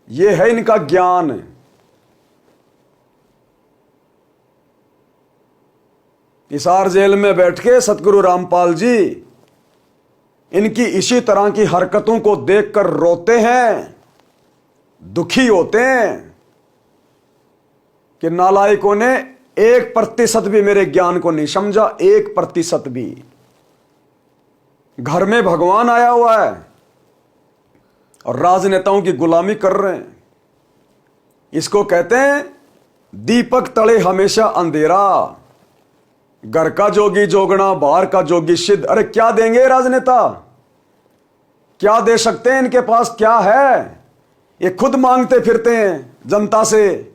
ये है इनका ज्ञान। हिसार जेल में बैठ के सतगुरु रामपाल जी इनकी इसी तरह की हरकतों को देखकर रोते हैं, दुखी होते हैं कि नालायकों ने 1% भी मेरे ज्ञान को नहीं समझा, 1% भी। घर में भगवान आया हुआ है और राजनेताओं की गुलामी कर रहे हैं। इसको कहते हैं दीपक तले हमेशा अंधेरा, घर का जोगी जोगना, बाहर का जोगी सिद्ध। अरे क्या देंगे राजनेता? क्या दे सकते हैं? इनके पास क्या है? ये खुद मांगते फिरते हैं जनता से,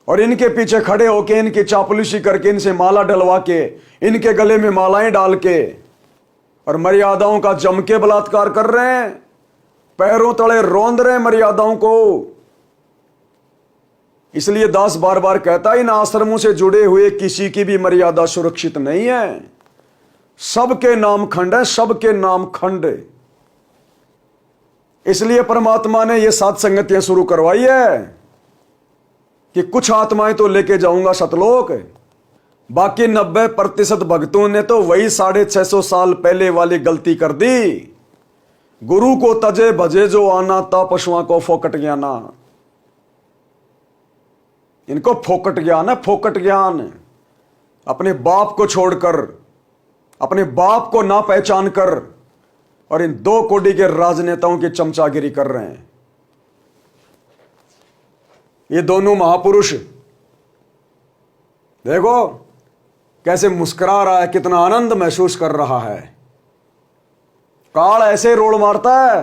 और इनके पीछे खड़े होके, इनकी चापलूसी करके, इनसे माला डलवा के, इनके गले में मालाएं डाल के, और मर्यादाओं का जम के बलात्कार कर रहे हैं, पैरों तले रौंद रहे हैं मर्यादाओं को। इसलिए दास बार बार कहता है, इन आश्रमों से जुड़े हुए किसी की भी मर्यादा सुरक्षित नहीं है। सबके नाम खंड है, सबके नाम खंड। इसलिए परमात्मा ने यह सात संगतियां शुरू करवाई है कि कुछ आत्माएं तो लेके जाऊंगा सतलोक, बाकी 90% भक्तों ने तो वही 650 साल पहले वाली गलती कर दी। गुरु को तजे भजे जो आना, ता पशुओं को फोकट ज्ञाना। इनको फोकट ज्ञान है, फोकट ज्ञान। अपने बाप को छोड़कर, अपने बाप को ना पहचान कर, और इन 2 कोड़ी के राजनेताओं की चमचागिरी कर रहे हैं। ये दोनों महापुरुष देखो कैसे मुस्कुरा रहा है, कितना आनंद महसूस कर रहा है। काल ऐसे रोड़ मारता है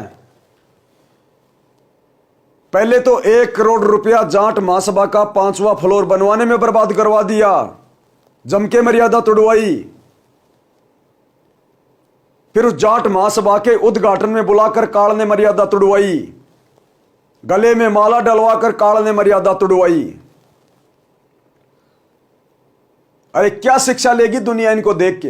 पहले तो 1 करोड़ रुपया जाट महासभा का 5वां फ्लोर बनवाने में बर्बाद करवा दिया, जम के मर्यादा तोड़वाई। फिर उस जाट महासभा के उद्घाटन में बुलाकर काल ने मर्यादा तोड़वाई, गले में माला डलवाकर काल ने मर्यादा तोड़वाई। अरे क्या शिक्षा लेगी दुनिया इनको देख के?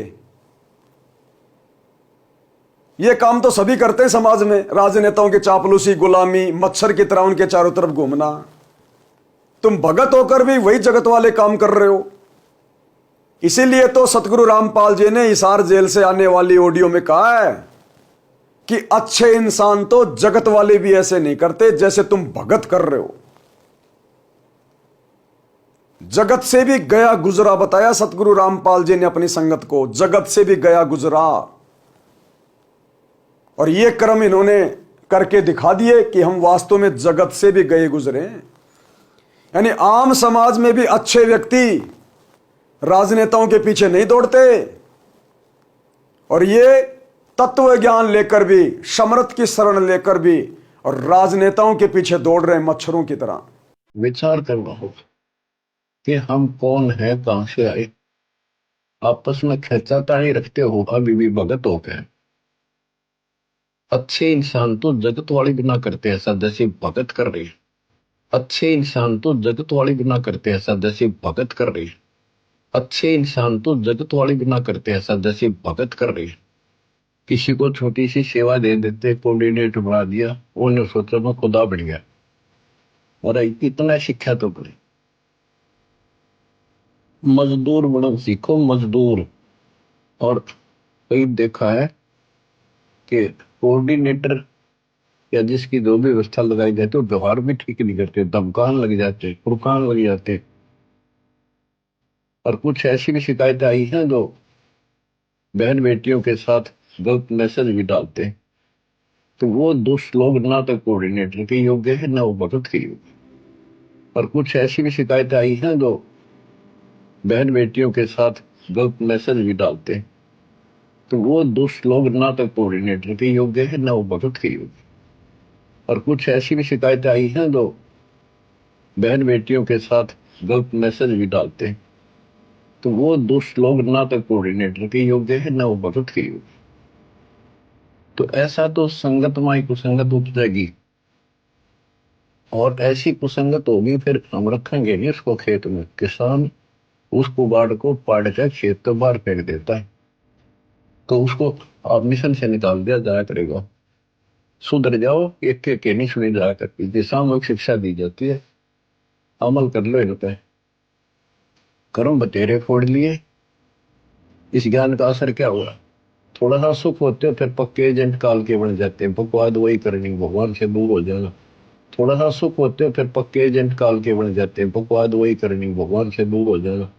ये काम तो सभी करते हैं समाज में, राजनेताओं की चापलूसी, गुलामी, मच्छर की तरह उनके चारों तरफ घूमना। तुम भगत होकर भी वही जगत वाले काम कर रहे हो। इसीलिए तो सतगुरु रामपाल जी ने हिसार जेल से आने वाली ऑडियो में कहा है कि अच्छे इंसान तो जगत वाले भी ऐसे नहीं करते जैसे तुम भगत कर रहे हो। जगत से भी गया गुजरा बताया सतगुरु रामपाल जी ने अपनी संगत को, जगत से भी गया गुजरा। और ये कर्म इन्होंने करके दिखा दिए कि हम वास्तव में जगत से भी गए गुजरे। यानी आम समाज में भी अच्छे व्यक्ति राजनेताओं के पीछे नहीं दौड़ते, और ये तत्व ज्ञान लेकर भी, समर्थ की शरण लेकर भी, और राजनेताओं के पीछे दौड़ रहे मच्छरों की तरह। विचार करना होगा कि हम कौन है, कहां से आए। आपस में खींचातानी रखते हो अभी भी भगत हो गए। अच्छे इंसान तो जगत वाली बिना करते ऐसा जैसे भगत कर रही। अच्छे इंसान तो जगत वाली बिना करते ऐसा जैसे भगत कर रही। अच्छे इंसान तो जगत वाली बिना करते ऐसा जैसे भगत कर रही। किसी को छोटी सी सेवा दे देते, कोऑर्डिनेटर बना दिया, उन्होंने सोचा मैं खुदा बन गया। और इतना शिक्षा तो बड़ी मजदूर बनना सीखो, मजदूर। और कई देखा है कि कोऑर्डिनेटर या जिसकी जो भी व्यवस्था लगाई जाती है वो व्यवहार भी ठीक नहीं करते, धमकान लग जाते, फुरकान लग जाते। और कुछ ऐसी भी शिकायतें आई हैं जो बहन बेटियों के साथ गलत मैसेज भी डालते हैं। तो वो दुष्ट लोग ना तो कोऑर्डिनेटर के योग्य है ना वो भगत के योग्य। और कुछ ऐसी भी शिकायतें आई हैं जो बहन बेटियों के साथ गलत मैसेज भी डालते हैं। तो वो दुष्ट लोग ना तो कोऑर्डिनेटर के योग्य है ना वो भगत के योग्य। और कुछ ऐसी भी शिकायतें आई हैं जो बहन बेटियों के साथ गलत मैसेज भी डालते हैं। तो वो दुष्ट लोग ना तो कोऑर्डिनेटर के योग्य है ना वो भगत के योग्य। तो ऐसा तो संगत माई कुसंगत उपजेगी, और ऐसी कुसंगत होगी फिर हम रखेंगे नहीं उसको खेत में। किसान उस कुबाड़ को पाड़ कर खेत के बाहर फेंक देता है, तो उसको आप मिशन से निकाल दिया जाया करेगा। सुधर जाओ, एक के नहीं सुनी जाया करती। सामूहिक शिक्षा दी जाती है, अमल कर लो इन पे। कर्म बतेरे फोड़ लिए, इस ज्ञान का असर क्या हुआ? थोड़ा सा सुख होते हो फिर पक्के एजेंट काल के बन जाते हैं। बकवाद वही करनी, भगवान से दूर हो जाना। थोड़ा सा सुख होते हो फिर पक्के एजेंट काल के बन जाते हैं। बकवाद वही करनी, भगवान से दूर हो जाना।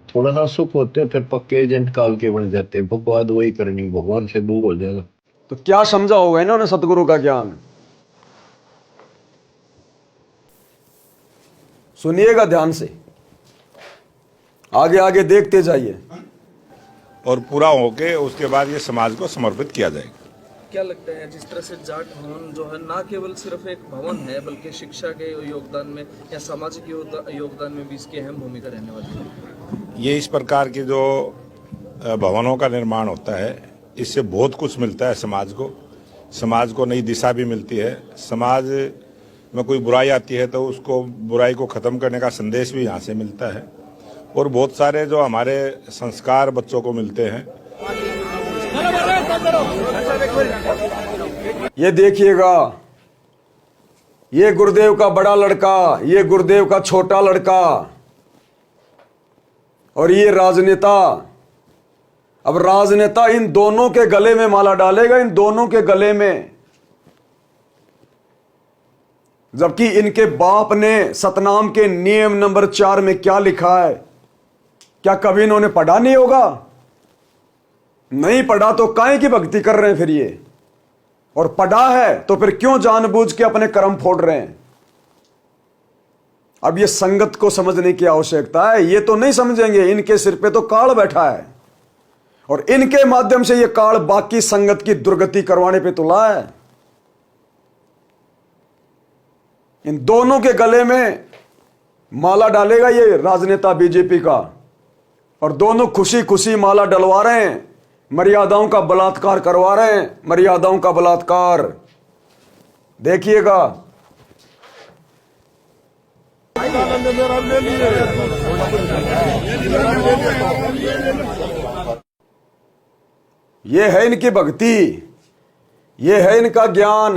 थोड़ा सा सुख होते हो फिर पक्के एजेंट काल के बन जाते हैं। बकवाद वही करनी, भगवान से दूर हो जाना। तो क्या समझा होगा इन्होंने सतगुरु का ज्ञान? सुनिएगा ध्यान से, आगे आगे देखते जाइए। और पूरा होके उसके बाद ये समाज को समर्पित किया जाएगा। क्या लगता है जिस तरह से जाट भवन जो है ना केवल सिर्फ एक भवन है बल्कि शिक्षा के योगदान में या सामाजिक योगदान में भी इसकी अहम भूमिका रहने वाली है? ये इस प्रकार के जो भवनों का निर्माण होता है इससे बहुत कुछ मिलता है समाज को नई दिशा भी मिलती है। समाज में कोई बुराई आती है तो उसको बुराई को ख़त्म करने का संदेश भी यहाँ से मिलता है। और बहुत सारे जो हमारे संस्कार बच्चों को मिलते हैं। ये देखिएगा, ये गुरुदेव का बड़ा लड़का, ये गुरुदेव का छोटा लड़का, और ये राजनेता। अब राजनेता इन दोनों के गले में माला डालेगा, इन दोनों के गले में। जबकि इनके बाप ने सतनाम के नियम नंबर 4 में क्या लिखा है, क्या कभी इन्होंने पढ़ा नहीं होगा? नहीं पढ़ा तो काहे की भक्ति कर रहे हैं फिर ये? और पढ़ा है तो फिर क्यों जानबूझ के अपने कर्म फोड़ रहे हैं? अब ये संगत को समझने की आवश्यकता है। ये तो नहीं समझेंगे, इनके सिर पे तो काल बैठा है, और इनके माध्यम से ये काल बाकी संगत की दुर्गति करवाने पे तुला है। इन दोनों के गले में माला डालेगा ये राजनेता बीजेपी का, और दोनों खुशी खुशी माला डलवा रहे हैं, मर्यादाओं का बलात्कार करवा रहे हैं, मर्यादाओं का बलात्कार। देखिएगा। ये है इनकी भक्ति, ये है इनका ज्ञान।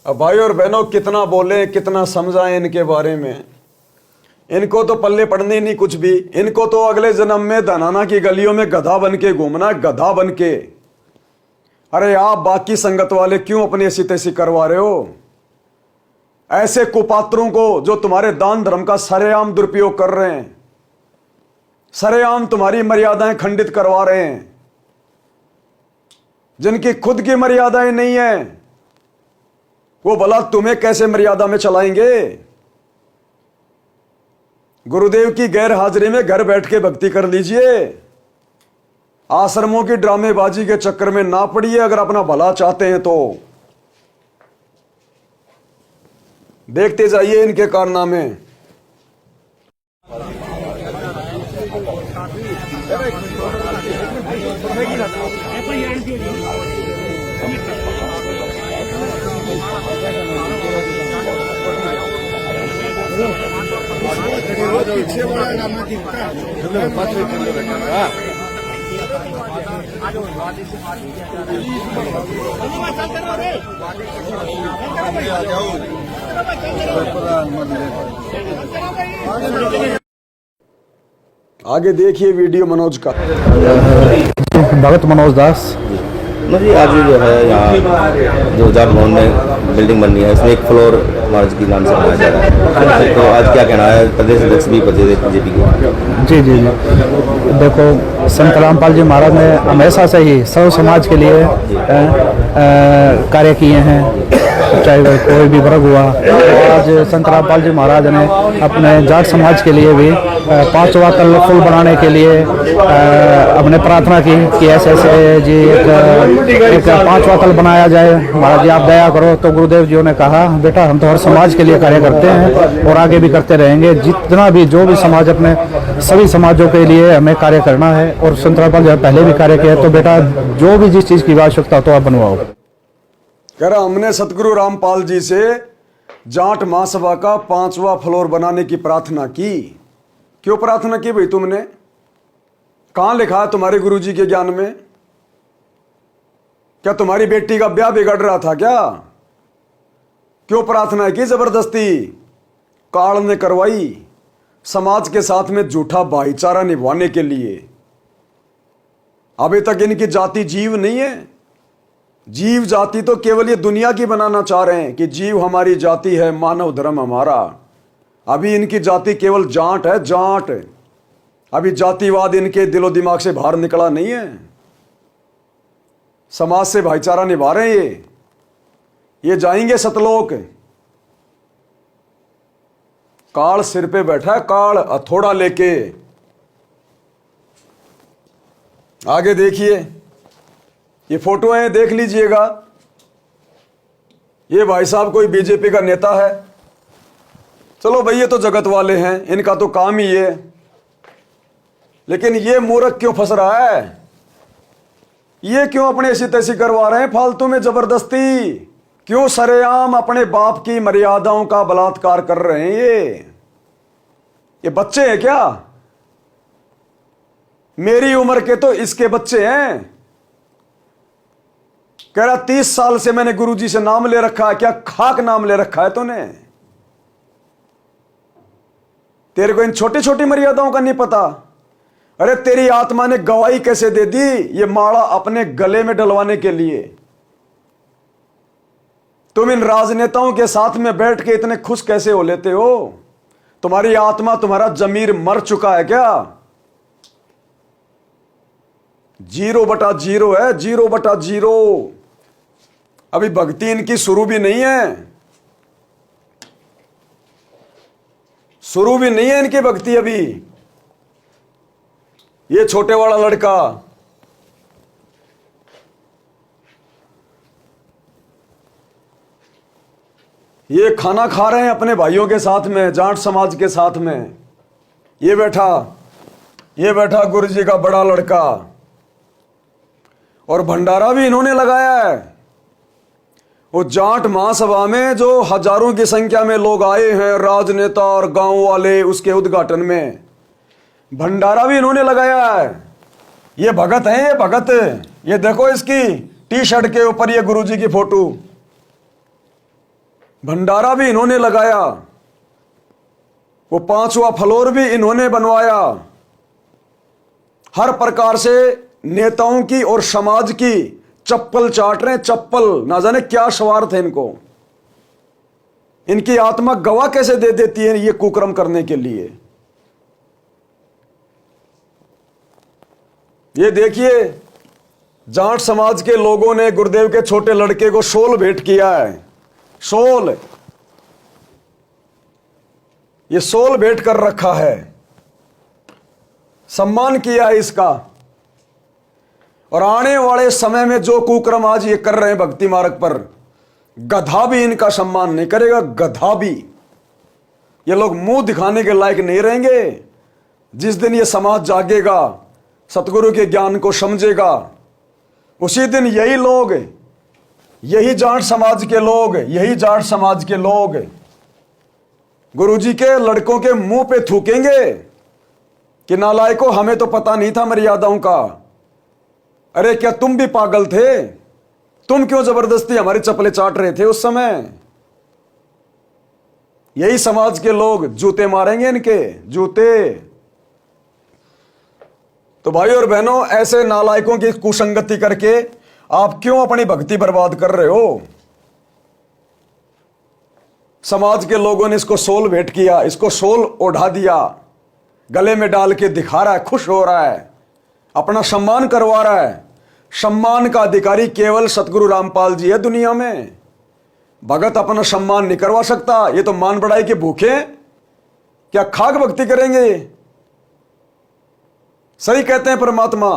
अब भाई और बहनों, कितना बोले, कितना समझाएं इनके बारे में। इनको तो पल्ले पड़ने नहीं कुछ भी। इनको तो अगले जन्म में धनाना की गलियों में गधा बन के घूमना, गधा बन के। अरे आप बाकी संगत वाले क्यों अपनी ऐसी तैसी करवा रहे हो? ऐसे कुपात्रों को जो तुम्हारे दान धर्म का सरेआम दुरुपयोग कर रहे हैं, सरेआम तुम्हारी मर्यादाएं खंडित करवा रहे हैं, जिनकी खुद की मर्यादाएं नहीं है, वो भला तुम्हें कैसे मर्यादा में चलाएंगे? गुरुदेव की गैर हाजिरी में घर बैठ के भक्ति कर लीजिए। आश्रमों की ड्रामेबाजी के चक्कर में ना पड़िए अगर अपना भला चाहते हैं तो। देखते जाइए इनके कारनामे। आगे देखिए वीडियो मनोज का। भगत मनोज दास जी, आज जो है यहाँ जो जाट भवन में बिल्डिंग बननी है, इसमें एक फ्लोर महाराज के नाम से बनाया जा रहा है, तो आज क्या कहना है? प्रदेश अध्यक्ष भी बचे थे बीजेपी के। जी जी जी, देखो संत रामपाल जी महाराज ने हमेशा से ही सर्व समाज के लिए कार्य किए हैं, चाहे वह कोई भी वर्ग हुआ। आज संत रामपाल जी महाराज ने अपने जाट समाज के लिए भी 5 वातल पुल बनाने के लिए अपने प्रार्थना की कि ऐसे ऐसे जी एक 5 वातल बनाया जाए, महाराज जी आप दया करो। तो गुरुदेव जी ने कहा बेटा हम तो हर समाज के लिए कार्य करते हैं और आगे भी करते रहेंगे, जितना भी जो भी समाज अपने सभी समाजों के लिए हमें कार्य करना है। और संत रामपाल जी पहले भी कार्य किया, तो बेटा जो भी जिस चीज़ की आवश्यकता हो तो आप बनवाओ। कह रहा हमने सतगुरु रामपाल जी से जाट महासभा का 5वां फ्लोर बनाने की प्रार्थना की। क्यों प्रार्थना की भाई तुमने? कहां लिखा है तुम्हारे गुरुजी के ज्ञान में? क्या तुम्हारी बेटी का ब्याह बिगड़ रहा था क्या? क्यों प्रार्थना की जबरदस्ती? काल ने करवाई समाज के साथ में झूठा भाईचारा निभाने के लिए। अभी तक इनकी जाति जीव नहीं है। जीव जाति तो केवल ये दुनिया की बनाना चाह रहे हैं कि जीव हमारी जाति है, मानव धर्म हमारा। अभी इनकी जाति केवल जाट है, जाट। अभी जातिवाद इनके दिलो दिमाग से बाहर निकला नहीं है। समाज से भाईचारा निभा रहे हैं ये जाएंगे सतलोक। काल सिर पे बैठा है, काल हथौड़ा लेके। आगे देखिए, ये फोटो है, देख लीजिएगा। ये भाई साहब कोई बीजेपी का नेता है। चलो भाई ये तो जगत वाले हैं, इनका तो काम ही है। लेकिन ये मूर्ख क्यों फंस रहा है? ये क्यों अपने ऐसी तैसी करवा रहे हैं फालतू में जबरदस्ती? क्यों सरेआम अपने बाप की मर्यादाओं का बलात्कार कर रहे हैं? ये बच्चे हैं क्या? मेरी उम्र के तो इसके बच्चे हैं। कह रहा 30 साल से मैंने गुरुजी से नाम ले रखा है। क्या खाक नाम ले रखा है तूने? तेरे को इन छोटी छोटी मर्यादाओं का नहीं पता? अरे तेरी आत्मा ने गवाही कैसे दे दी ये माला अपने गले में डलवाने के लिए? तुम इन राजनेताओं के साथ में बैठ के इतने खुश कैसे हो लेते हो? तुम्हारी आत्मा, तुम्हारा जमीर मर चुका है क्या? 0/0 है, 0/0। अभी भक्ति इनकी शुरू भी नहीं है, शुरू भी नहीं है इनकी भक्ति अभी। ये छोटे वाला लड़का ये खाना खा रहे हैं अपने भाइयों के साथ में, जाट समाज के साथ में। ये बैठा गुरु जी का बड़ा लड़का, और भंडारा भी इन्होंने लगाया है। वो जाट महासभा में जो हजारों की संख्या में लोग आए हैं, राजनेता और गांव वाले, उसके उद्घाटन में भंडारा भी इन्होंने लगाया है। ये भगत है, ये भगत। ये देखो इसकी टी शर्ट के ऊपर ये गुरुजी की फोटो। भंडारा भी इन्होंने लगाया, वो 5वां फ्लोर भी इन्होंने बनवाया। हर प्रकार से नेताओं की और समाज की चप्पल चाट रहे हैं, चप्पल। ना जाने क्या स्वार्थ है इनको, इनकी आत्मा गवाह कैसे दे देती है ये कुकर्म करने के लिए। ये देखिए, जाट समाज के लोगों ने गुरुदेव के छोटे लड़के को शॉल भेंट किया है। शॉल, ये शॉल भेंट कर रखा है, सम्मान किया है इसका। और आने वाले समय में जो कुकर्म आज ये कर रहे हैं भक्ति मार्ग पर, गधा भी इनका सम्मान नहीं करेगा, गधा भी। ये लोग मुंह दिखाने के लायक नहीं रहेंगे। जिस दिन ये समाज जागेगा, सतगुरु के ज्ञान को समझेगा, उसी दिन यही लोग, यही जाट समाज के लोग, यही जाट समाज के लोग गुरुजी के लड़कों के मुंह पे थूकेंगे कि नालायकों, हमें तो पता नहीं था मर्यादाओं का। अरे क्या तुम भी पागल थे? तुम क्यों जबरदस्ती हमारी चप्पलें चाट रहे थे उस समय? यही समाज के लोग जूते मारेंगे, इनके जूते। तो भाई और बहनों, ऐसे नालायकों की कुसंगति करके आप क्यों अपनी भक्ति बर्बाद कर रहे हो? समाज के लोगों ने इसको शॉल भेंट किया, इसको शॉल ओढ़ा दिया, गले में डाल के दिखा रहा है, खुश हो रहा है, अपना सम्मान करवा रहा है। सम्मान का अधिकारी केवल सतगुरु रामपाल जी है दुनिया में। भगत अपना सम्मान नहीं करवा सकता। ये तो मान बढ़ाई के भूखे, क्या खाक भक्ति करेंगे? सही कहते हैं परमात्मा,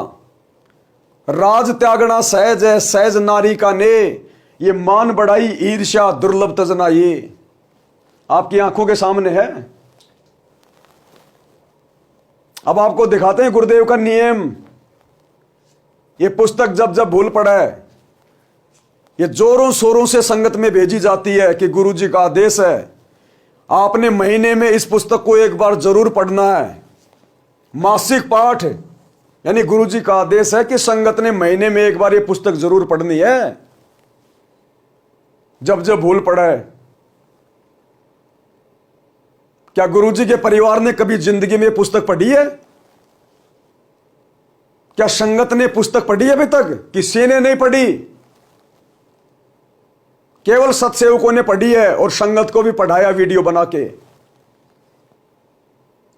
राज त्यागना सहज है, सहज नारी का ने, ये मान बढ़ाई ईर्ष्या दुर्लभ तजना। ये आपकी आंखों के सामने है। अब आपको दिखाते हैं गुरुदेव का नियम। ये पुस्तक जब जब भूल पड़ा है, ये जोरों शोरों से संगत में भेजी जाती है कि गुरुजी का आदेश है, आपने महीने में इस पुस्तक को एक बार जरूर पढ़ना है। मासिक पाठ, यानी गुरुजी का आदेश है कि संगत ने महीने में एक बार ये पुस्तक जरूर पढ़नी है। जब जब भूल पड़ा है, क्या गुरुजी के परिवार ने कभी जिंदगी में पुस्तक पढ़ी है? क्या संगत ने पुस्तक पढ़ी है अभी तक? किसी ने नहीं पढ़ी। केवल सत्सेवकों ने पढ़ी है और संगत को भी पढ़ाया वीडियो बना के।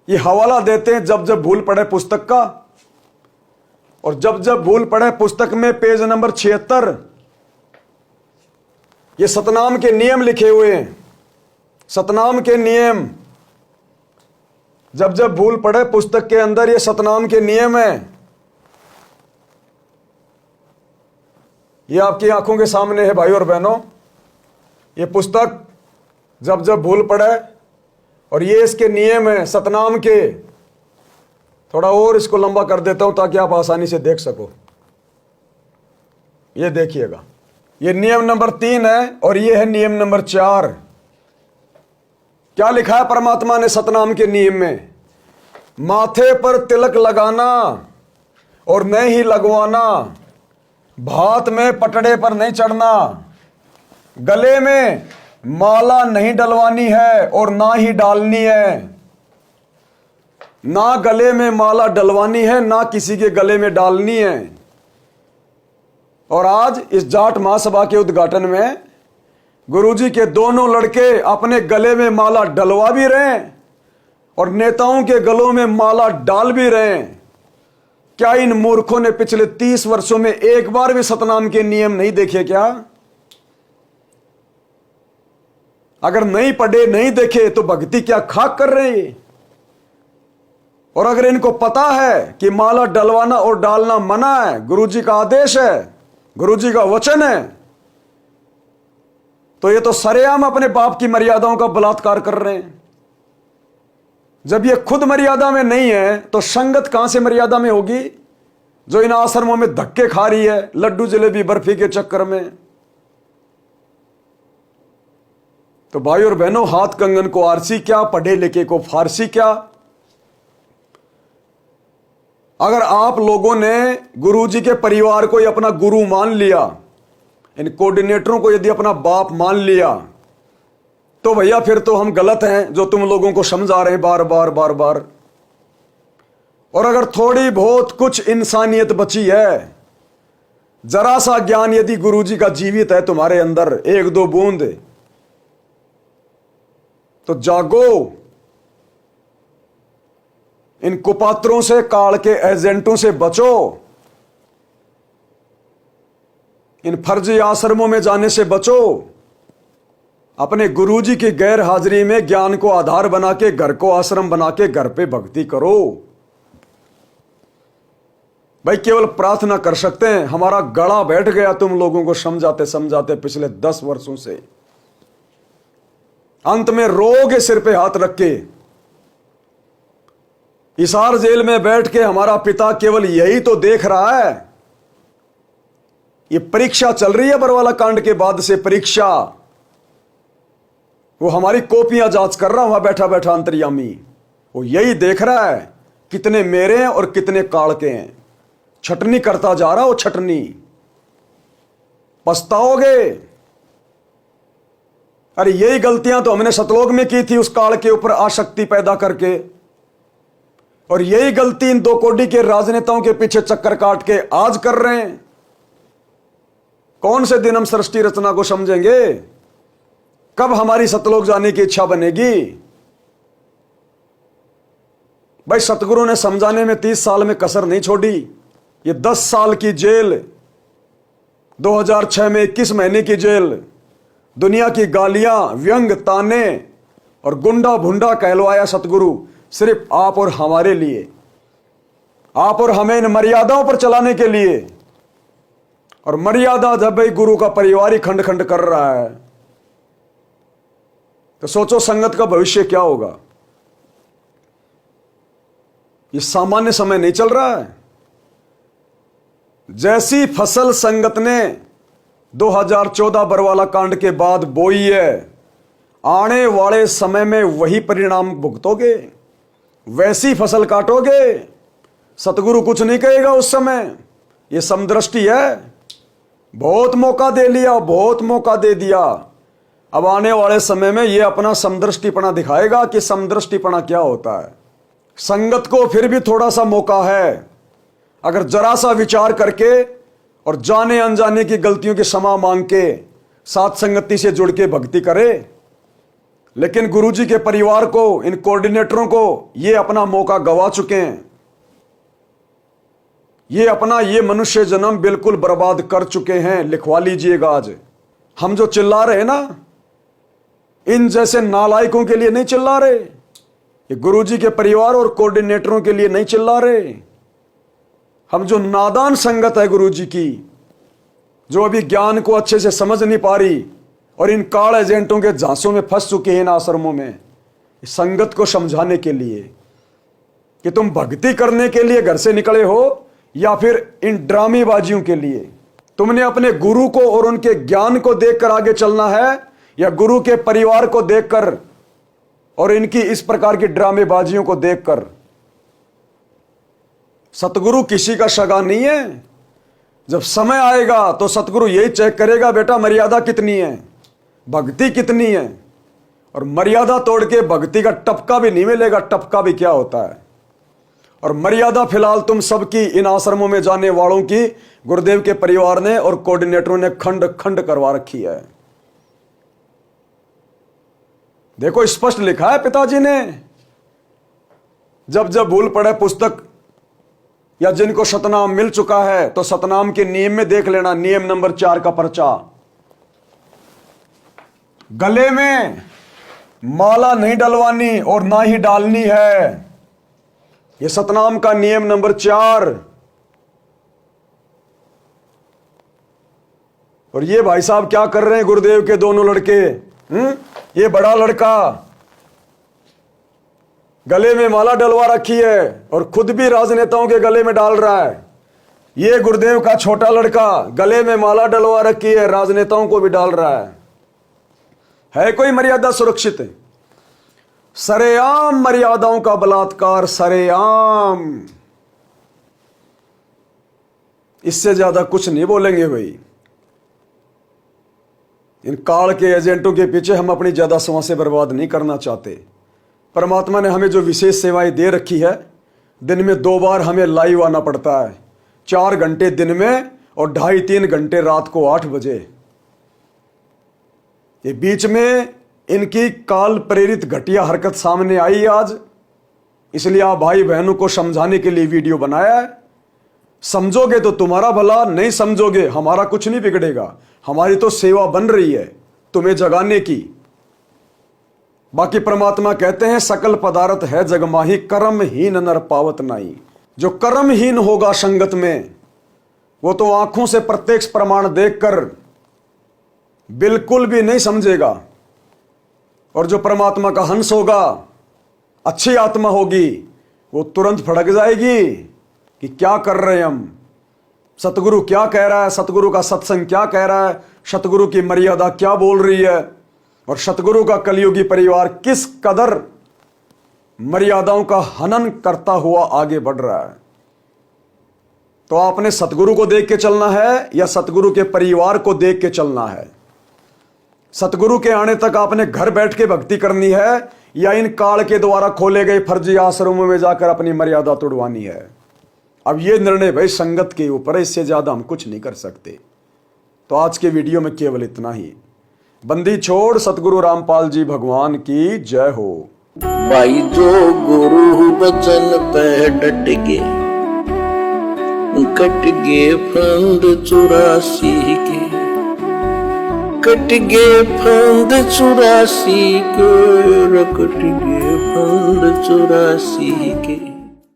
ये हवाला देते हैं जब जब भूल पड़े पुस्तक का। और जब जब भूल पड़े पुस्तक में पेज नंबर 76 ये सतनाम के नियम लिखे हुए हैं। सतनाम के नियम, जब जब भूल पड़े पुस्तक के अंदर ये सतनाम के नियम है। ये आपकी आंखों के सामने है भाई और बहनों। ये पुस्तक जब जब भूल पड़े, और ये इसके नियम है सतनाम के। थोड़ा और इसको लंबा कर देता हूं ताकि आप आसानी से देख सको। ये देखिएगा, ये नियम नंबर 3 है और ये है नियम नंबर 4। क्या लिखा है परमात्मा ने सतनाम के नियम में? माथे पर तिलक लगाना और नहीं ही लगवाना, भात में पटड़े पर नहीं चढ़ना, गले में माला नहीं डलवानी है और ना ही डालनी है। ना गले में माला डलवानी है, ना किसी के गले में डालनी है। और आज इस जाट महासभा के उद्घाटन में गुरुजी के दोनों लड़के अपने गले में माला डलवा भी रहे हैं और नेताओं के गलों में माला डाल भी रहे हैं। क्या इन मूर्खों ने पिछले 30 वर्षों में एक बार भी सतनाम के नियम नहीं देखे क्या? अगर नहीं पढ़े, नहीं देखे तो भक्ति क्या खाक कर रहे हैं? और अगर इनको पता है कि माला डलवाना और डालना मना है, गुरुजी का आदेश है, गुरुजी का वचन है, तो ये तो सरेआम अपने बाप की मर्यादाओं का बलात्कार कर रहे हैं। जब ये खुद मर्यादा में नहीं है तो संगत कहां से मर्यादा में होगी, जो इन आश्रमों में धक्के खा रही है लड्डू जलेबी बर्फी के चक्कर में। तो भाई और बहनों, हाथ कंगन को आरसी क्या, पढ़े लिखे को फारसी क्या। अगर आप लोगों ने गुरुजी के परिवार को अपना गुरु मान लिया, इन कोऑर्डिनेटरों को यदि अपना बाप मान लिया, तो भैया फिर तो हम गलत हैं जो तुम लोगों को समझा रहे हैं बार बार बार बार। और अगर थोड़ी बहुत कुछ इंसानियत बची है, जरा सा ज्ञान यदि गुरुजी का जीवित है तुम्हारे अंदर, एक दो बूंद, तो जागो। इन कुपात्रों से, काल के एजेंटों से बचो। इन फर्जी आश्रमों में जाने से बचो। अपने गुरुजी की गैर हाजिरी में ज्ञान को आधार बना के, घर को आश्रम बना के घर पे भक्ति करो। भाई केवल प्रार्थना कर सकते हैं। हमारा गला बैठ गया तुम लोगों को समझाते समझाते पिछले 10 वर्षों से। अंत में रोगे सिर पे हाथ रख के। हिसार जेल में बैठ के हमारा पिता केवल यही तो देख रहा है। ये परीक्षा चल रही है बरवाला कांड के बाद से, परीक्षा। वो हमारी कॉपियां जांच कर रहा वहां बैठा बैठा अंतर्यामी। वो यही देख रहा है कितने मेरे हैं और कितने काल के हैं। छटनी करता जा रहा, वो छटनी। पछताओगे। अरे यही गलतियां तो हमने सतलोक में की थी, उस काल के ऊपर आसक्ति पैदा करके। और यही गलती इन 2 कोड़ी के राजनेताओं के पीछे चक्कर काट के आज कर रहे हैं। कौन से दिन हम सृष्टि रचना को समझेंगे? कब हमारी सतलोक जाने की इच्छा बनेगी? भाई सतगुरु ने समझाने में 30 साल में कसर नहीं छोड़ी। ये 10 साल की जेल, 2006 में 21 महीने की जेल, दुनिया की गालियां, व्यंग, ताने और गुंडा भुंडा कहलवाया सतगुरु सिर्फ आप और हमारे लिए, आप और हमें इन मर्यादाओं पर चलाने के लिए। और मर्यादा जब भाई गुरु का परिवार ही खंड खंड कर रहा है, तो सोचो संगत का भविष्य क्या होगा। ये सामान्य समय नहीं चल रहा है। जैसी फसल संगत ने 2014 बरवाला कांड के बाद बोई है, आने वाले समय में वही परिणाम भुगतोगे, वैसी फसल काटोगे। सतगुरु कुछ नहीं कहेगा उस समय। ये समदृष्टि है। बहुत मौका दे लिया, बहुत मौका दे दिया। अब आने वाले समय में ये अपना समदृष्टिपना दिखाएगा कि समदृष्टिपना क्या होता है। संगत को फिर भी थोड़ा सा मौका है, अगर जरा सा विचार करके और जाने अनजाने की गलतियों की क्षमा मांग के साथ संगति से जुड़ के भक्ति करे। लेकिन गुरुजी के परिवार को, इन कोऑर्डिनेटरों को ये अपना मौका गवा चुके हैं। ये अपना ये मनुष्य जन्म बिल्कुल बर्बाद कर चुके हैं। लिखवा लीजिएगा। आज हम जो चिल्ला रहे हैं ना, इन जैसे नालायकों के लिए नहीं चिल्ला रहे। ये गुरुजी के परिवार और कोऑर्डिनेटरों के लिए नहीं चिल्ला रहे। हम जो नादान संगत है गुरुजी की, जो अभी ज्ञान को अच्छे से समझ नहीं पा रही और इन काल एजेंटों के झांसों में फंस चुके हैं इन आश्रमों में, संगत को समझाने के लिए कि तुम भक्ति करने के लिए घर से निकले हो या फिर इन ड्रामेबाजियों के लिए। तुमने अपने गुरु को और उनके ज्ञान को देखकर आगे चलना है या गुरु के परिवार को देखकर और इनकी इस प्रकार की ड्रामेबाजियों को देखकर। सतगुरु किसी का सगा नहीं है। जब समय आएगा तो सतगुरु यही चेक करेगा, बेटा मर्यादा कितनी है, भक्ति कितनी है। और मर्यादा तोड़ के भक्ति का टपका भी नहीं मिलेगा। टपका भी क्या होता है। और मर्यादा फिलहाल तुम सबकी, इन आश्रमों में जाने वालों की गुरुदेव के परिवार ने और कोऑर्डिनेटरों ने खंड खंड करवा रखी है। देखो स्पष्ट लिखा है पिताजी ने। जब जब भूल पड़े पुस्तक या जिनको सतनाम मिल चुका है तो सतनाम के नियम में देख लेना। नियम नंबर 4 का पर्चा, गले में माला नहीं डलवानी और ना ही डालनी है। यह सतनाम का नियम नंबर 4। और ये भाई साहब क्या कर रहे हैं गुरुदेव के दोनों लड़के? ये बड़ा लड़का गले में माला डलवा रखी है और खुद भी राजनेताओं के गले में डाल रहा है। ये गुरुदेव का छोटा लड़का गले में माला डलवा रखी है, राजनेताओं को भी डाल रहा है कोई मर्यादा सुरक्षित? सरेआम मर्यादाओं का बलात्कार, सरेआम। इससे ज्यादा कुछ नहीं बोलेंगे भाई। इन काल के एजेंटों के पीछे हम अपनी ज्यादा समय बर्बाद नहीं करना चाहते। परमात्मा ने हमें जो विशेष सेवाएं दे रखी है, दिन में 2 बार हमें लाइव आना पड़ता है, 4 घंटे दिन में और 2.5-3 घंटे रात को 8 बजे। ये बीच में इनकी काल प्रेरित घटिया हरकत सामने आई आज, इसलिए आप भाई बहनों को समझाने के लिए वीडियो बनाया है। समझोगे तो तुम्हारा भला, नहीं समझोगे हमारा कुछ नहीं बिगड़ेगा। हमारी तो सेवा बन रही है तुम्हें जगाने की। बाकी परमात्मा कहते हैं सकल पदार्थ है जगमाही, कर्महीन नर पावत नाई। जो कर्महीन होगा संगत में, वो तो आंखों से प्रत्यक्ष प्रमाण देखकर बिल्कुल भी नहीं समझेगा। और जो परमात्मा का हंस होगा, अच्छी आत्मा होगी, वो तुरंत फड़क जाएगी कि क्या कर रहे हैं हम, सतगुरु क्या कह रहा है, सतगुरु का सत्संग क्या कह रहा है, सतगुरु की मर्यादा क्या बोल रही है, और सतगुरु का कलयुगी परिवार किस कदर मर्यादाओं का हनन करता हुआ आगे बढ़ रहा है। तो आपने सतगुरु को देख के चलना है या सतगुरु के परिवार को देख के चलना है? सतगुरु के आने तक आपने घर बैठ के भक्ति करनी है या इन काल के द्वारा खोले गए फर्जी आश्रमों में जाकर अपनी मर्यादा तोड़वानी है? अब ये निर्णय भाई संगत के ऊपर है, इससे ज्यादा हम कुछ नहीं कर सकते। तो आज के वीडियो में केवल इतना ही। बंदी छोड़ सतगुरु रामपाल जी भगवान की जय हो। भाई जो गुरु बचन पे डट गे, कट गे फंद 84 के, कट गे फंद 84 के, कट गे फंद 84 के।